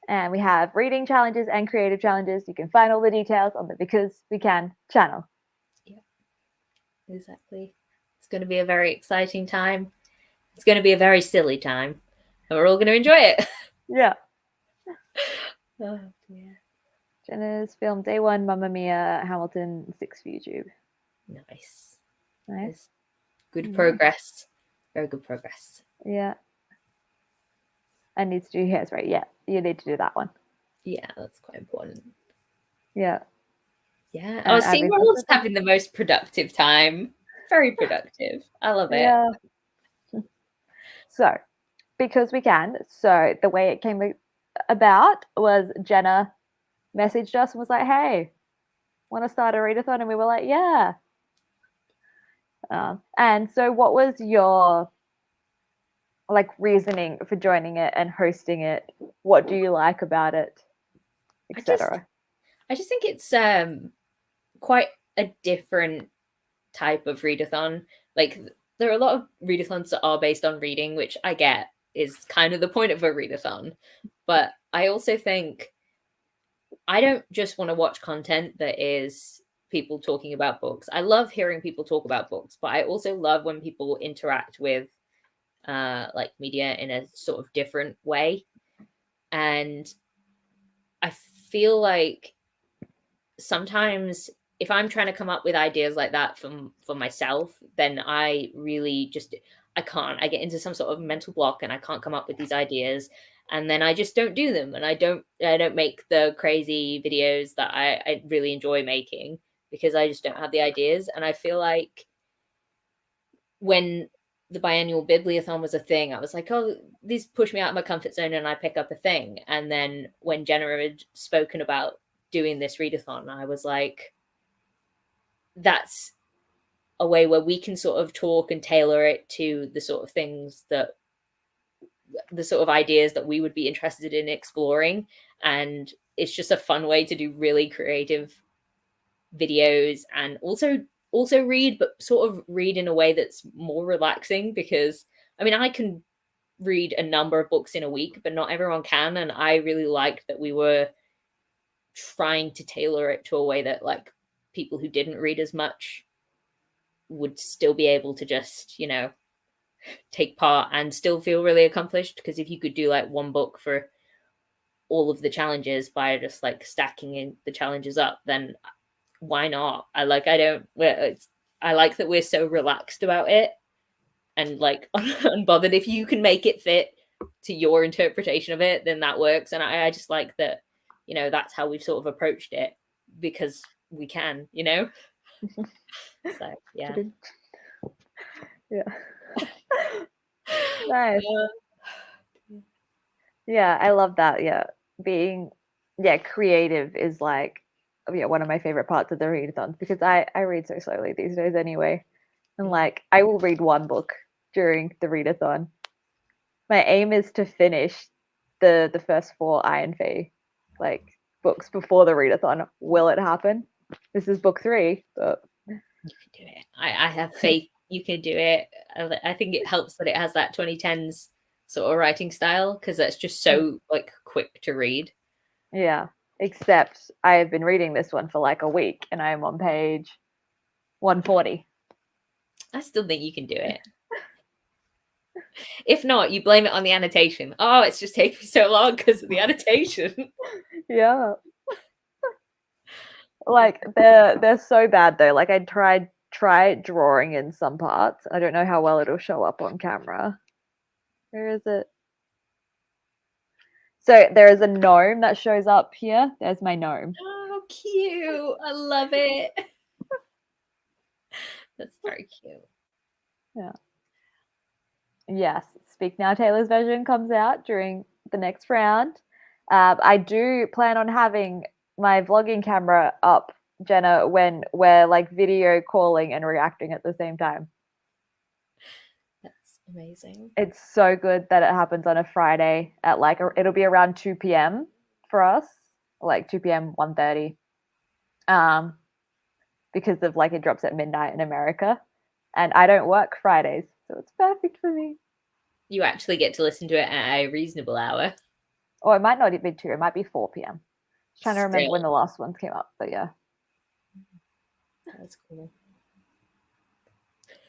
And we have reading challenges and creative challenges. You can find all the details on the Because We Can channel. Yeah, exactly. It's going to be a very exciting time. It's going to be a very silly time, and we're all going to enjoy it. Yeah. Oh, dear. Jenna's film Day One, Mamma Mia, Hamilton, 6 for YouTube. Nice. Nice. Good progress. Very good progress. Yeah. I need to do Hairspray. Yeah, you need to do that one. Yeah, that's quite important. Yeah. Yeah. Oh, see, we're all having the most productive time. Very productive. I love it. Yeah. So, Because We Can. So the way it came about was Jenna messaged us and was like, "Hey, want to start a readathon?" And we were like, "Yeah." And so, what was your reasoning for joining it and hosting it? What do you like about it, etc.? I just think it's quite a different type of readathon. Like, there are a lot of readathons that are based on reading, which I get is kind of the point of a readathon. But I also think I don't just want to watch content that is people talking about books. I love hearing people talk about books, but I also love when people interact with like media in a sort of different way. And I feel like sometimes if I'm trying to come up with ideas like that for myself, then I really just I can't. I get into some sort of mental block and I can't come up with these ideas. And then I just don't do them, and I don't make the crazy videos that I really enjoy making because I just don't have the ideas. And I feel like when the biannual bibliothon was a thing, I was like, oh, these push me out of my comfort zone and I pick up a thing. And then when Jenna had spoken about doing this readathon, I was like, that's a way where we can sort of talk and tailor it to the sort of things that the sort of ideas that we would be interested in exploring. And it's just a fun way to do really creative videos and also read, but sort of read in a way that's more relaxing, because I mean, I can read a number of books in a week, but not everyone can. And I really liked that we were trying to tailor it to a way that like people who didn't read as much would still be able to just, you know, take part and still feel really accomplished. Because if you could do like one book for all of the challenges by just like stacking in the challenges up, then why not? I like that we're so relaxed about it and like unbothered. If you can make it fit to your interpretation of it, then that works. And I just like that, you know, that's how we've sort of approached it, because we can, you know. So yeah. Yeah. Nice. Yeah, I love that. Yeah, being creative is like one of my favorite parts of the readathons, because I read so slowly these days anyway, and like I will read one book during the readathon. My aim is to finish the first 4 Iron Fey like books before the readathon. Will it happen? This is book 3, but you can do it. I have faith you can do it. I think it helps that it has that 2010s sort of writing style, because that's just so like quick to read. Yeah, except I have been reading this one for like a week and I am on page 140. I still think you can do it. If not, you blame it on the annotation. Oh, it's just taking me so long because of the annotation. Yeah. Like they're so bad though. Like I try drawing in some parts. I don't know how well it'll show up on camera. Where is it? So there is a gnome that shows up here. There's my gnome. Oh, cute. I love it. That's very cute. Yeah. Yes. Speak Now Taylor's version comes out during the next round. I do plan on having my vlogging camera up, Jenna, when we're like video calling and reacting at the same time. That's Amazing. It's so good that it happens on a Friday at like it'll be around 2 p.m. for us, like 2 p.m. 1:30, because of like it drops at midnight in America, and I don't work Fridays, so it's perfect for me. You actually get to listen to it at a reasonable hour. Or it might not be 2, it might be 4 p.m. Trying to remember Still. when the last ones came up, but yeah. That's cool.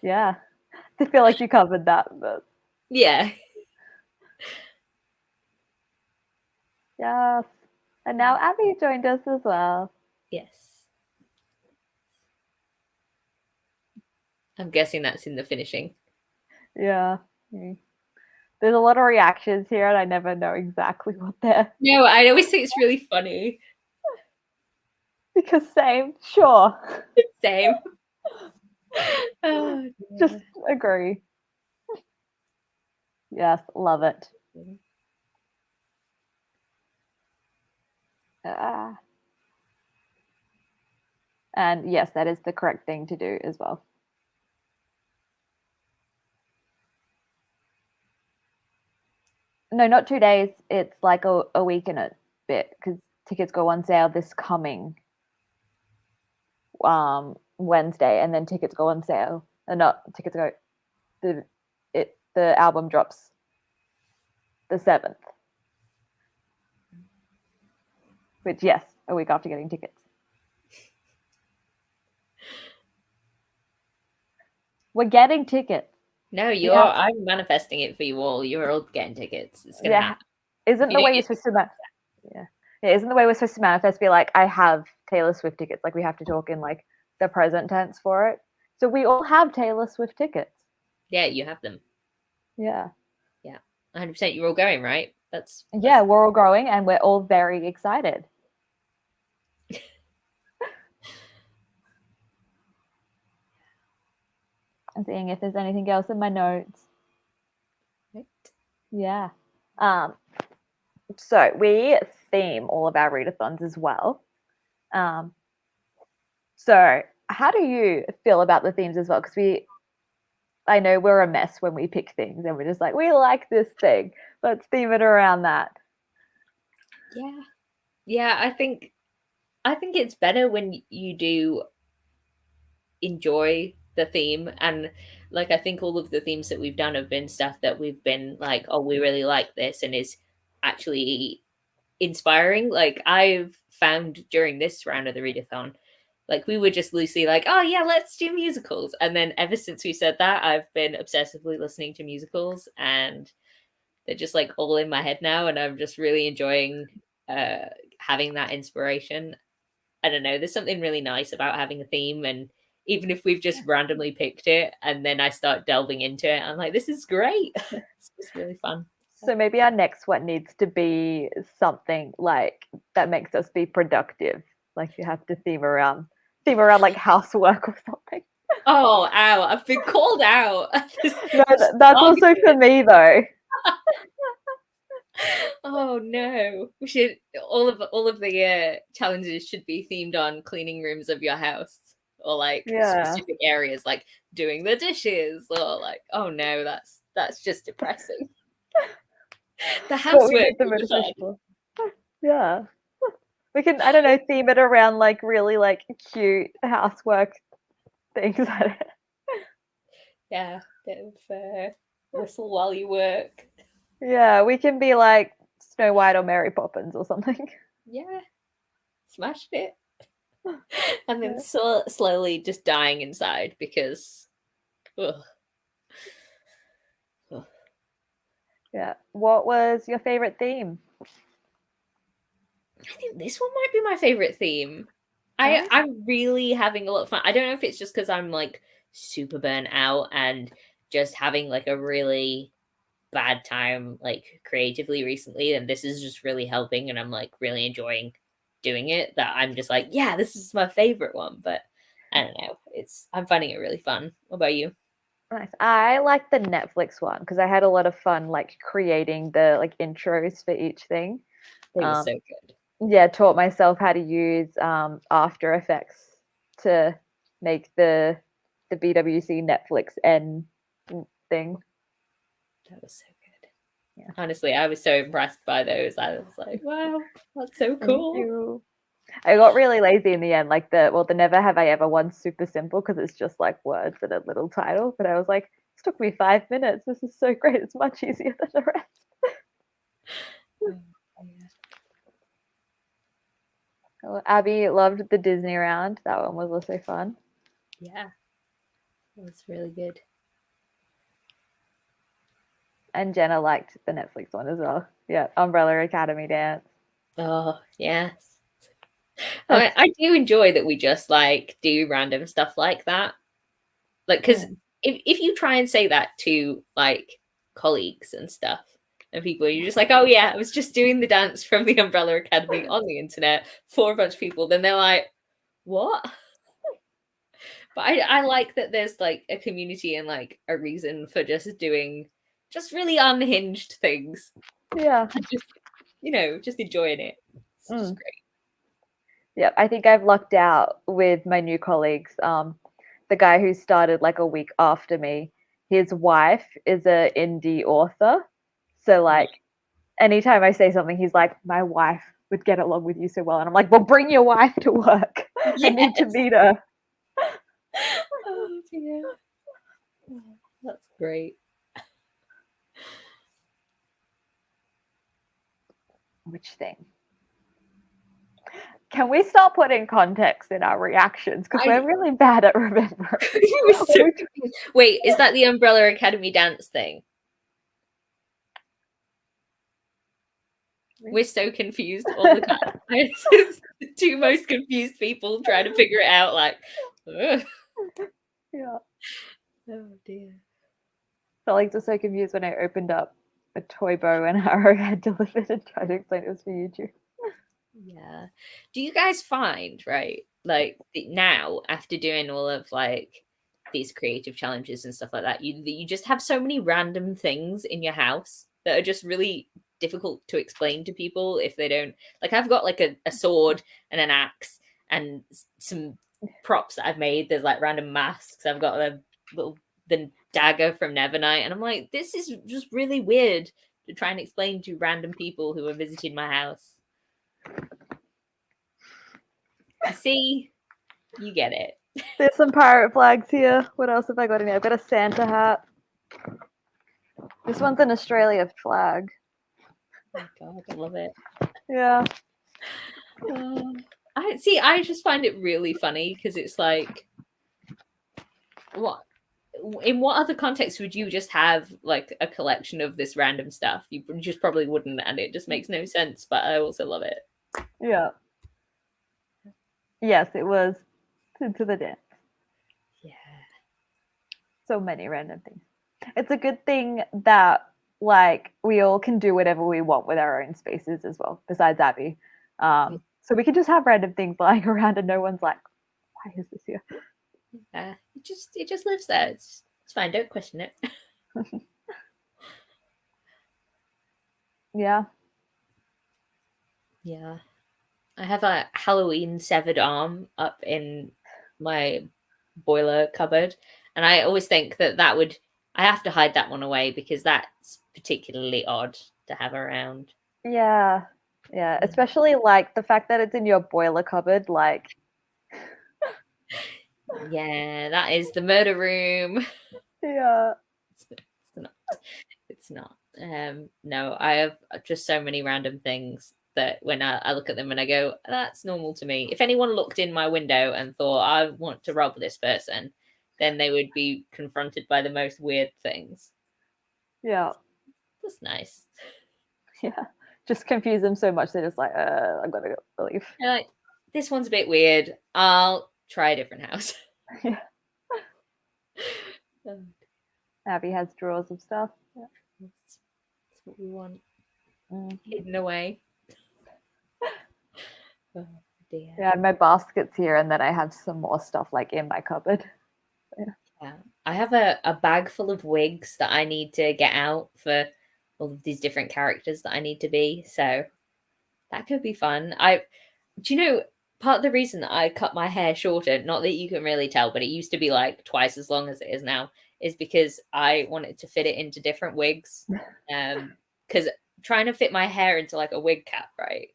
Yeah. I feel like you covered that, but Yeah. yes. And now Abby joined us as well. Yes. I'm guessing that's in the finishing. Yeah. There's a lot of reactions here, and I never know exactly what they're. No, I always think it's really funny. Because same, sure. Same. Oh, Just agree. Yes, love it. And yes, that is the correct thing to do as well. No, not 2 days. It's like a week and a bit, because tickets go on sale this coming Wednesday, and then tickets go on sale. Not tickets go. The album drops the 7th, which yes, a week after getting tickets. We're getting tickets. No, I'm manifesting it for you all. You're all getting tickets. It's gonna happen. Isn't the way you're supposed to isn't the way we're supposed to manifest be like, I have Taylor Swift tickets? Like we have to talk in like the present tense for it. So we all have Taylor Swift tickets. Yeah, you have them. Yeah. Yeah. 100%. You're all going, right? That's yeah, we're all going and we're all very excited. I'm seeing if there's anything else in my notes. Right. Yeah. So we theme all of our readathons as well. So how do you feel about the themes as well? Because I know we're a mess when we pick things and we're just like, we like this thing. Let's theme it around that. Yeah. Yeah, I think it's better when you do enjoy the theme, and like I think all of the themes that we've done have been stuff that we've been like, oh, we really like this, and is actually inspiring. Like I've found during this round of the readathon, like we were just loosely like, oh yeah, let's do musicals, and then ever since we said that, I've been obsessively listening to musicals, and they're just like all in my head now, and I'm just really enjoying having that inspiration. I don't know, there's something really nice about having a theme, and even if we've just randomly picked it and then I start delving into it, I'm like, this is great. It's just really fun. So maybe our next one needs to be something like that makes us be productive. Like you have to theme around like housework or something. Oh, ow, I've been called out. No, that's also for me though. Oh no, we should all of the challenges should be themed on cleaning rooms of your house, or like specific areas, like doing the dishes, or like, oh no, that's just depressing. The housework. Yeah, we can, I don't know, theme it around like really like cute housework things. Yeah, bit of whistle while you work. Yeah, we can be like Snow White or Mary Poppins or something. Yeah, smashed it. And then slowly just dying inside because ugh. Yeah. What was your favorite theme? I think this one might be my favorite theme. I'm really having a lot of fun. I don't know if it's just because I'm like super burnt out and just having like a really bad time like creatively recently, and this is just really helping, and I'm like really enjoying doing it, that I'm just like, yeah, this is my favorite one. But I don't know, I'm finding it really fun. What about you? Nice. I like the Netflix one because I had a lot of fun like creating the like intros for each thing. They were so good. Yeah, taught myself how to use After Effects to make the BWC Netflix N thing. That was so good. Yeah. Honestly, I was so impressed by those. I was like, wow, that's so cool. Thank you. I got really lazy in the end. Like the Never Have I Ever one's super simple because it's just like words and a little title. But I was like, this took me 5 minutes. This is so great. It's much easier than the rest. Oh, Abby loved the Disney round. That one was also fun. Yeah, it was really good. And Jenna liked the Netflix one as well. Yeah, Umbrella Academy dance. Oh, yes. I do enjoy that we just like do random stuff like that. Like, because if you try and say that to like colleagues and stuff and people, you're just like, oh yeah, I was just doing the dance from the Umbrella Academy on the internet for a bunch of people, then they're like, what? But I like that there's like a community and like a reason for just doing just really unhinged things. Yeah. And just, just enjoying it. It's just great. Yeah, I think I've lucked out with my new colleagues. The guy who started like a week after me, his wife is an indie author. So like anytime I say something, he's like, my wife would get along with you so well. And I'm like, well, bring your wife to work. Yes. I need to meet her. Oh dear. That's great. Which thing? Can we start putting context in our reactions? Because we're really bad at remembering. Wait, is that the Umbrella Academy dance thing? We're so confused all the time. It's the two most confused people trying to figure it out. Like, ugh. Yeah. Oh dear. Felt like just so confused when I opened up a toy bow and arrow had delivered and tried to explain it was for YouTube. Yeah. Do you guys find, right, like now after doing all of like these creative challenges and stuff like that, you just have so many random things in your house that are just really difficult to explain to people if they don't, like, I've got like a sword and an axe and some props that I've made. There's like random masks. I've got the dagger from Nevernight, and I'm like, this is just really weird to try and explain to random people who are visiting my house. You see, you get it. There's some pirate flags here. What else have I got in here? I've got a Santa hat. This one's an Australia flag. Oh my god, I love it. Yeah. I just find it really funny because it's like, in what other context would you just have like a collection of this random stuff? You just probably wouldn't, and it just makes no sense, but I also love it. Yeah. Yes, it was to the dance. Yeah. So many random things. It's a good thing that like we all can do whatever we want with our own spaces as well, besides Abby. So we can just have random things lying around and no one's like, why is this here? Yeah, it just lives there. It's fine. Don't question it. Yeah. Yeah. I have a Halloween severed arm up in my boiler cupboard, and I always think that I have to hide that one away because that's particularly odd to have around. Yeah. Yeah. Especially like the fact that it's in your boiler cupboard, like. Yeah, that is the murder room. Yeah. It's not. No, I have just so many random things that when I look at them and I go, that's normal to me. If anyone looked in my window and thought, I want to rob this person, then they would be confronted by the most weird things. Yeah. That's nice. Yeah. Just confuse them so much they're just like, I'm gonna go leave. Like, this one's a bit weird. I'll try a different house. Yeah. Abby has drawers of stuff. Yeah. That's what we want. Hidden away. Oh dear. Yeah, my basket's here, and then I have some more stuff like in my cupboard. Yeah. I have a bag full of wigs that I need to get out for all of these different characters that I need to be. So that could be fun. Do you know, part of the reason that I cut my hair shorter, not that you can really tell, but it used to be like twice as long as it is now, is because I wanted to fit it into different wigs. Because trying to fit my hair into like a wig cap, right?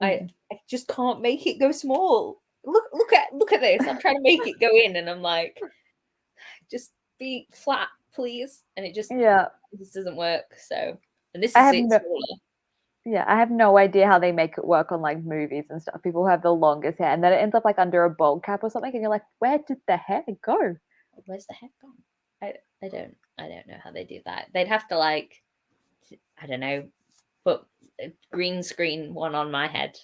I just can't make it go small. Look at this. I'm trying to make it go in, and I'm like, just be flat, please. And it just doesn't work. So, and this is it smaller. Yeah, I have no idea how they make it work on like movies and stuff. People have the longest hair, and then it ends up like under a bowl cap or something, and you're like, where did the hair go? Where's the hair gone? I don't know how they do that. They'd have to like, I don't know, put a green screen one on my head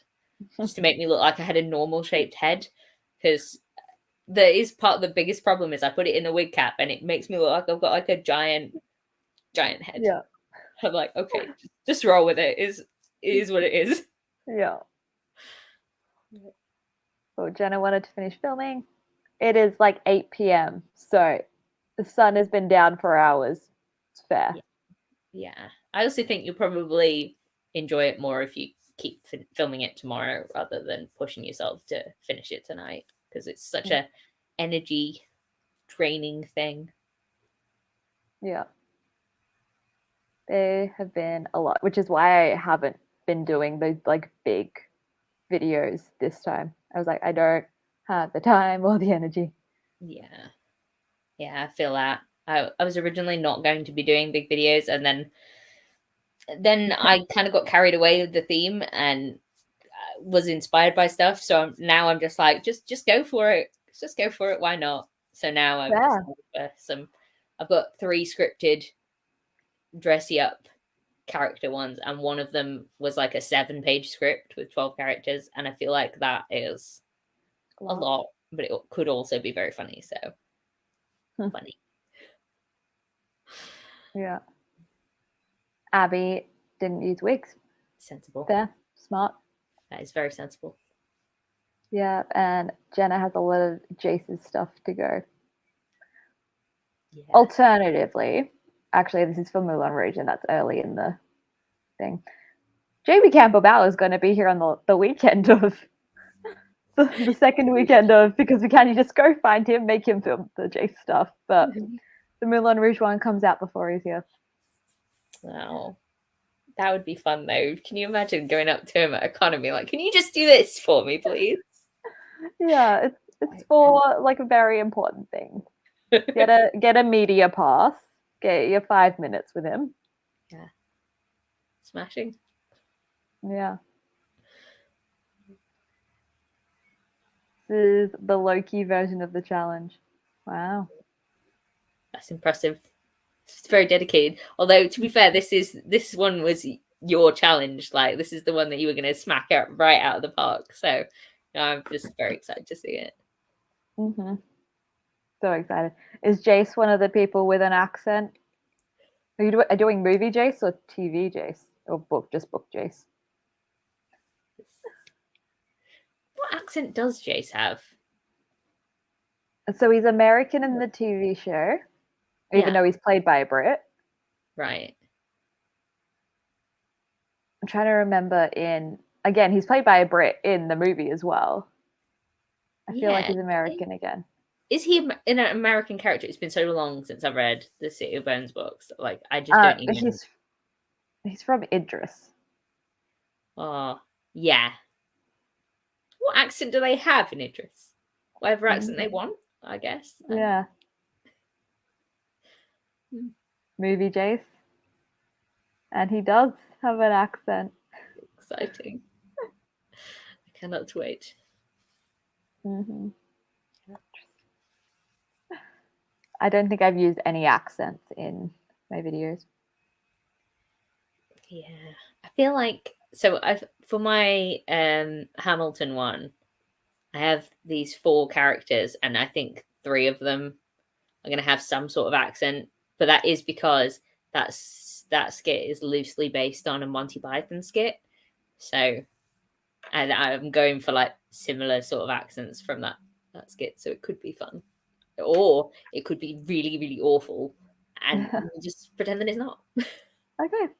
just to make me look like I had a normal shaped head. Because there is part of the biggest problem is I put it in a wig cap and it makes me look like I've got like a giant head. Yeah. I'm like, okay, just roll with it. It is what it is. Yeah. So Jenna wanted to finish filming. It is like 8 p.m. So the sun has been down for hours. It's fair. Yeah. I also think you'll probably enjoy it more if you keep filming it tomorrow rather than pushing yourself to finish it tonight, because it's such a energy draining thing. Yeah. There have been a lot, which is why I haven't been doing the like big videos this time. I was like, I don't have the time or the energy. Yeah, I feel that. I was originally not going to be doing big videos, and then I kind of got carried away with the theme and was inspired by stuff. So now I'm just like, just go for it. Just go for it. Why not? So now I've I've got 3 scripted dressy up character ones, and one of them was like a 7-page script with 12 characters, and I feel like that is a lot, but it could also be very funny. So funny. Yeah. Abby didn't use wigs. Sensible. There. Smart. That is very sensible. Yeah, and Jenna has a lot of Jace's stuff to go. Yeah. Alternatively, actually, this is for Moulin Rouge, and that's early in the thing. Jamie Campbell-Bower is going to be here on the weekend of the second weekend of, because we can't just go find him, make him film the Jace stuff. But the Moulin Rouge one comes out before he's here. Wow. That would be fun, though. Can you imagine going up to him at Economy like, can you just do this for me, please? Yeah, it's for like a very important thing. Get a media pass. Get your 5 minutes with him. Yeah. Smashing. Yeah. This is the low-key version of the challenge. Wow. That's impressive. It's very dedicated. Although, to be fair, this one was your challenge. Like, this is the one that you were going to smack out right out of the park. So, I'm just very excited to see it. Mm-hmm. So excited. Is Jace one of the people with an accent? Are you doing movie Jace or TV Jace? Or book Jace? What accent does Jace have? So he's American in the TV show, even though he's played by a Brit. Right. I'm trying to remember again, he's played by a Brit in the movie as well. I feel like he's American again. Is he in an American character? It's been so long since I've read the City of Bones books. Like, I just don't even... He's from Idris. Oh, yeah. What accent do they have in Idris? Whatever accent they want, I guess. Yeah. Movie Jace. And he does have an accent. Exciting. I cannot wait. Mm-hmm. I don't think I've used any accents in my videos. Yeah. I feel like, for my Hamilton one, I have these 4 characters, and I think 3 of them are going to have some sort of accent, but that is because that skit is loosely based on a Monty Python skit. So, and I'm going for like similar sort of accents from that skit, so it could be fun, or it could be really, really awful, and we'll just pretend that it's not. Okay,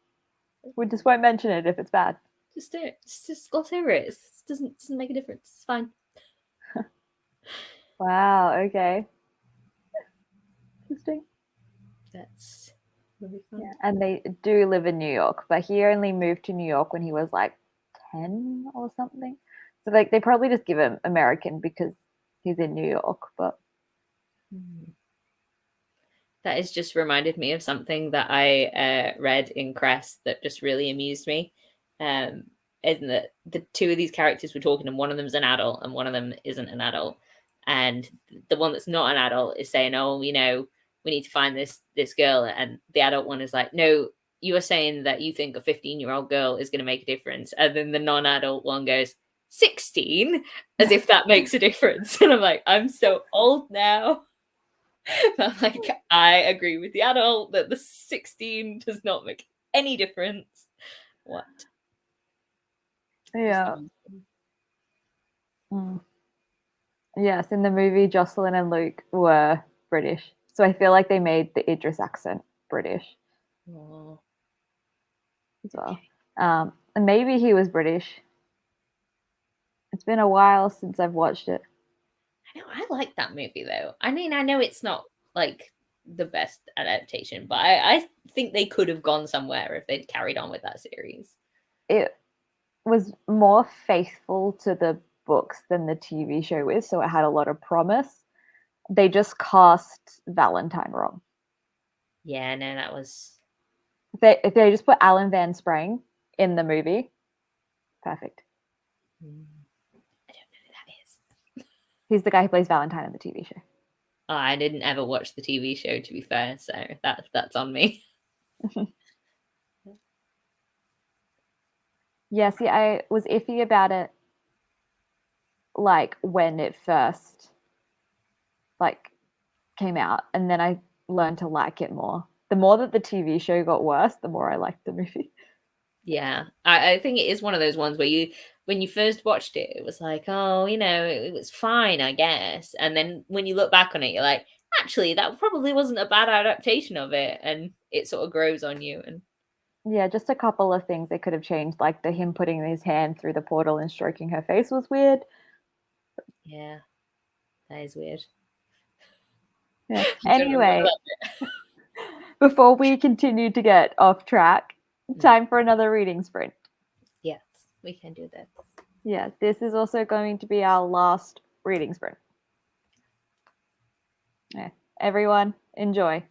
we just won't mention it if it's bad. Just do it. Just gloss over it. It doesn't make a difference. It's fine. Wow, okay. Interesting. That's really fun. Yeah, and they do live in New York, but he only moved to New York when he was like 10 or something. So like they probably just give him American because he's in New York, but That has just reminded me of something that I read in Crest that just really amused me. Isn't that the two of these characters were talking, and one of them's an adult and one of them isn't an adult, and the one that's not an adult is saying, "Oh, we need to find this girl," and the adult one is like, "No, you are saying that you think a 15-year-old girl is going to make a difference," and then the non-adult one goes, 16, as if that makes a difference, and I'm like, I'm so old now. I'm like, I agree with the adult that the 16 does not make any difference. What? yeah. Yes, in the movie, Jocelyn and Luke were British. So I feel like they made the Idris accent British Oh, as well. And maybe he was British. It's been a while since I've watched it. I know. I like that movie though. I mean, I know it's not like the best adaptation, but I think they could have gone somewhere if they'd carried on with that series. It was more faithful to the books than the TV show is, so it had a lot of promise. They just cast Valentine wrong. Yeah, no, that was. If they just put Alan Van Sprang in the movie, perfect. I don't know who that is. He's the guy who plays Valentine in the TV show. Oh, I didn't ever watch the TV show, to be fair, so that's on me. Yeah, see, I was iffy about it like when it first like came out, and then I learned to like it more. The more that the TV show got worse, the more I liked the movie. Yeah, I think it is one of those ones where when you first watched it, it was like, oh, it was fine, I guess. And then when you look back on it, you're like, actually, that probably wasn't a bad adaptation of it. And it sort of grows on you. And Yeah, just a couple of things they could have changed, like the him putting his hand through the portal and stroking her face was weird. yeah, that is weird. Yeah. I don't remember Anyway, that. before we continue to get off track, time for another reading sprint. Yes, we can do that. Yeah, this is also going to be our last reading sprint. Yeah. Everyone, enjoy.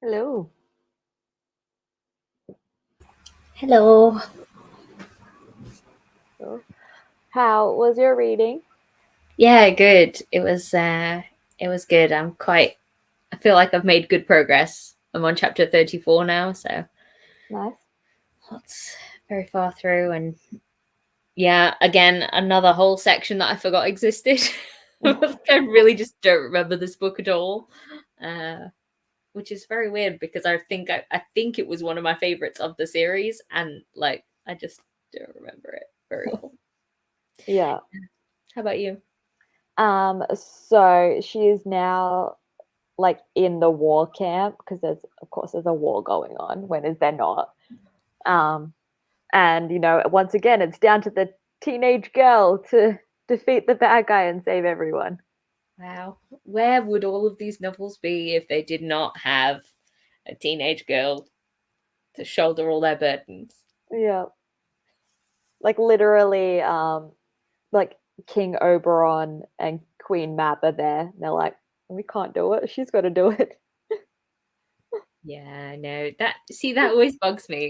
Hello. Hello. So, how was your reading? Yeah, good. It was good. I feel like I've made good progress. I'm on chapter 34 now, so Nice. that's very far through. And yeah, again, another whole section that I forgot existed. I really just don't remember this book at all. Which is very weird because I think it was one of my favorites of the series, and like I just don't remember it very well. Yeah. How about you? So she is now like in the war camp because there's a war going on. When is there not? Um, and once again, it's down to the teenage girl to defeat the bad guy and save everyone. Wow. Where would all of these novels be if they did not have a teenage girl to shoulder all their burdens? Yeah, like literally, like King Oberon and Queen Mab are there. And they're like, we can't do it. She's got to do it. Yeah, no. That always bugs me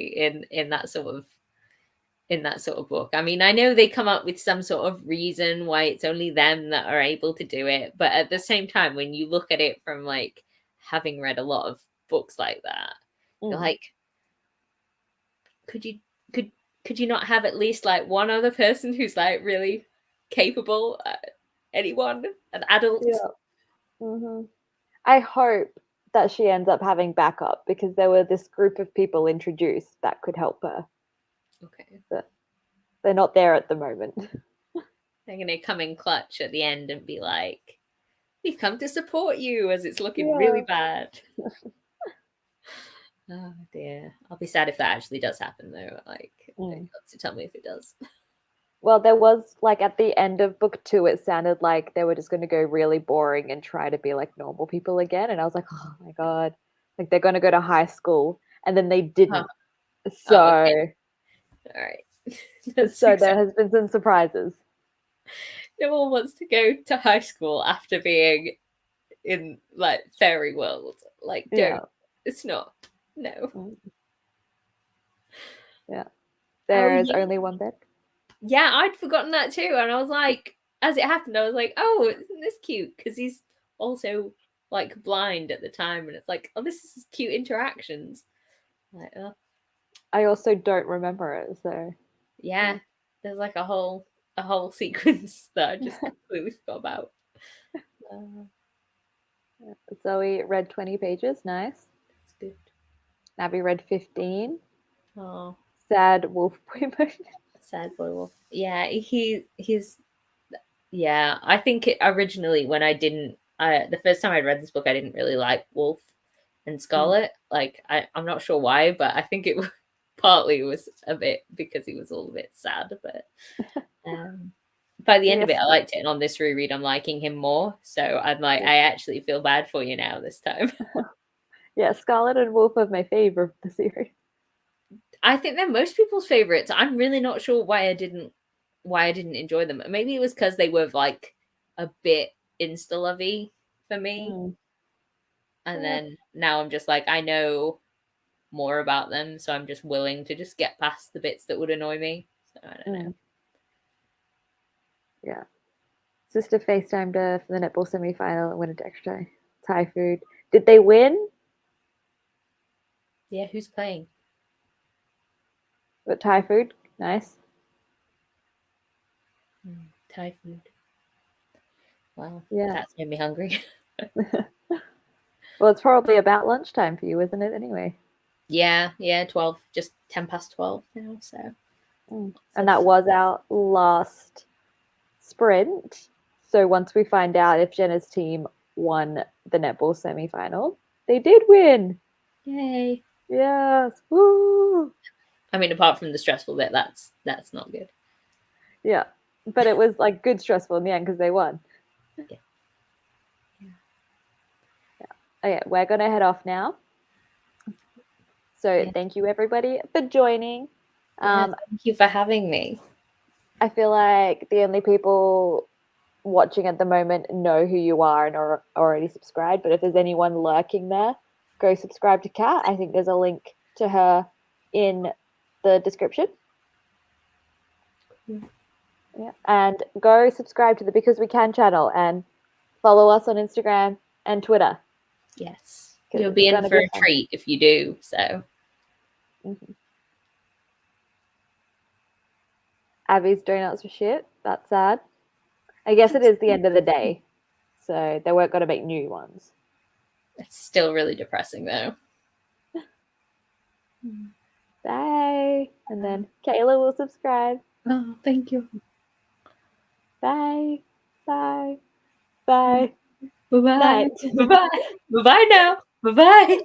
in that sort of book. I mean, I know they come up with some sort of reason why it's only them that are able to do it, but at the same time, when you look at it from like having read a lot of books like that, you're like, could you could could you not have at least like one other person who's like really capable? Anyone, an adult? Yeah. Hmm. I hope that she ends up having backup because there were this group of people introduced that could help her, Okay, but they're not there at the moment. they're gonna come in clutch at the end and be like, "We've come to support you," as it's looking really Yeah. bad. Oh dear. I'll be sad if that actually does happen though. Like, you'll Mm. have to tell me if it does. Well, there was like at the end of book two, it sounded like they were just going to go really boring and try to be like normal people again. And I was like, oh my God, like they're going to go to high school. And then they Oh, didn't. oh okay. So, All right. That's so there exactly. has been some surprises. No one wants to go to high school after being in like fairy world. Like, don't. Yeah. It's not. No. Mm. Yeah. Oh There is yeah. only one bed. Yeah, I'd forgotten that too, and I was like, as it happened, I was like, oh, isn't this cute? Because he's also like blind at the time, and it's like, oh, this is cute interactions. Like, oh, I also don't remember it. So, yeah, there's like a whole sequence that I just completely forgot about. Uh, yeah. Zoe read 20 pages. Nice. it's good. Abby read 15. Oh, Sad wolf boy mode. sad boy wolf. Yeah, he's yeah. I think originally when the first time I read this book, I didn't really like Wolf and Mm. Scarlet. Like I'm not sure why, but I think it partly was a bit because he was all a bit sad. But um, by the end of Yes. it, I liked it, and on this reread, I'm liking him more. So I'm like, I actually feel bad for you now this time. Yeah, Scarlet and Wolf are my favorite of the series. I think they're most people's favorites. I'm really not sure why I didn't enjoy them. Maybe it was because they were like a bit insta lovey for me. Mm. And Yeah. then now I'm just like, I know more about them, so I'm just willing to just get past the bits that would annoy me. So I don't know. Mm. Yeah. Sister FaceTimed her for the netball semi-final and went into extra Thai food. Did they win? Yeah, who's playing? But Thai food, nice. Thai food. Wow, Yeah. that's made me hungry. Well, it's probably about lunchtime for you, isn't it? Anyway. Yeah, 12, just 10 past 12 now. So, Mm. And that was our last sprint. So once we find out if Jenna's team won the netball semi-final, they did win. yay. Yes. Woo. I mean, apart from the stressful bit, that's not good. Yeah. But it was like good stressful in the end because they won. Yeah. Okay, we're going to head off now. So thank you everybody for joining. Thank you for having me. I feel like the only people watching at the moment know who you are and are already subscribed. But if there's anyone lurking there, go subscribe to Kat. I think there's a link to her in the description. Yeah. And go subscribe to the Because We Can channel and follow us on Instagram and Twitter. Yes. You'll be in for a treat if you do, so. Abby's donuts were shit. That's sad. I guess it is the end of the day, so they weren't going to make new ones. It's still really depressing, though. Bye. And then Kayla will subscribe. Oh, thank you. Bye. Bye. Bye. Bye-bye. Bye-bye. Bye-bye now. Bye-bye.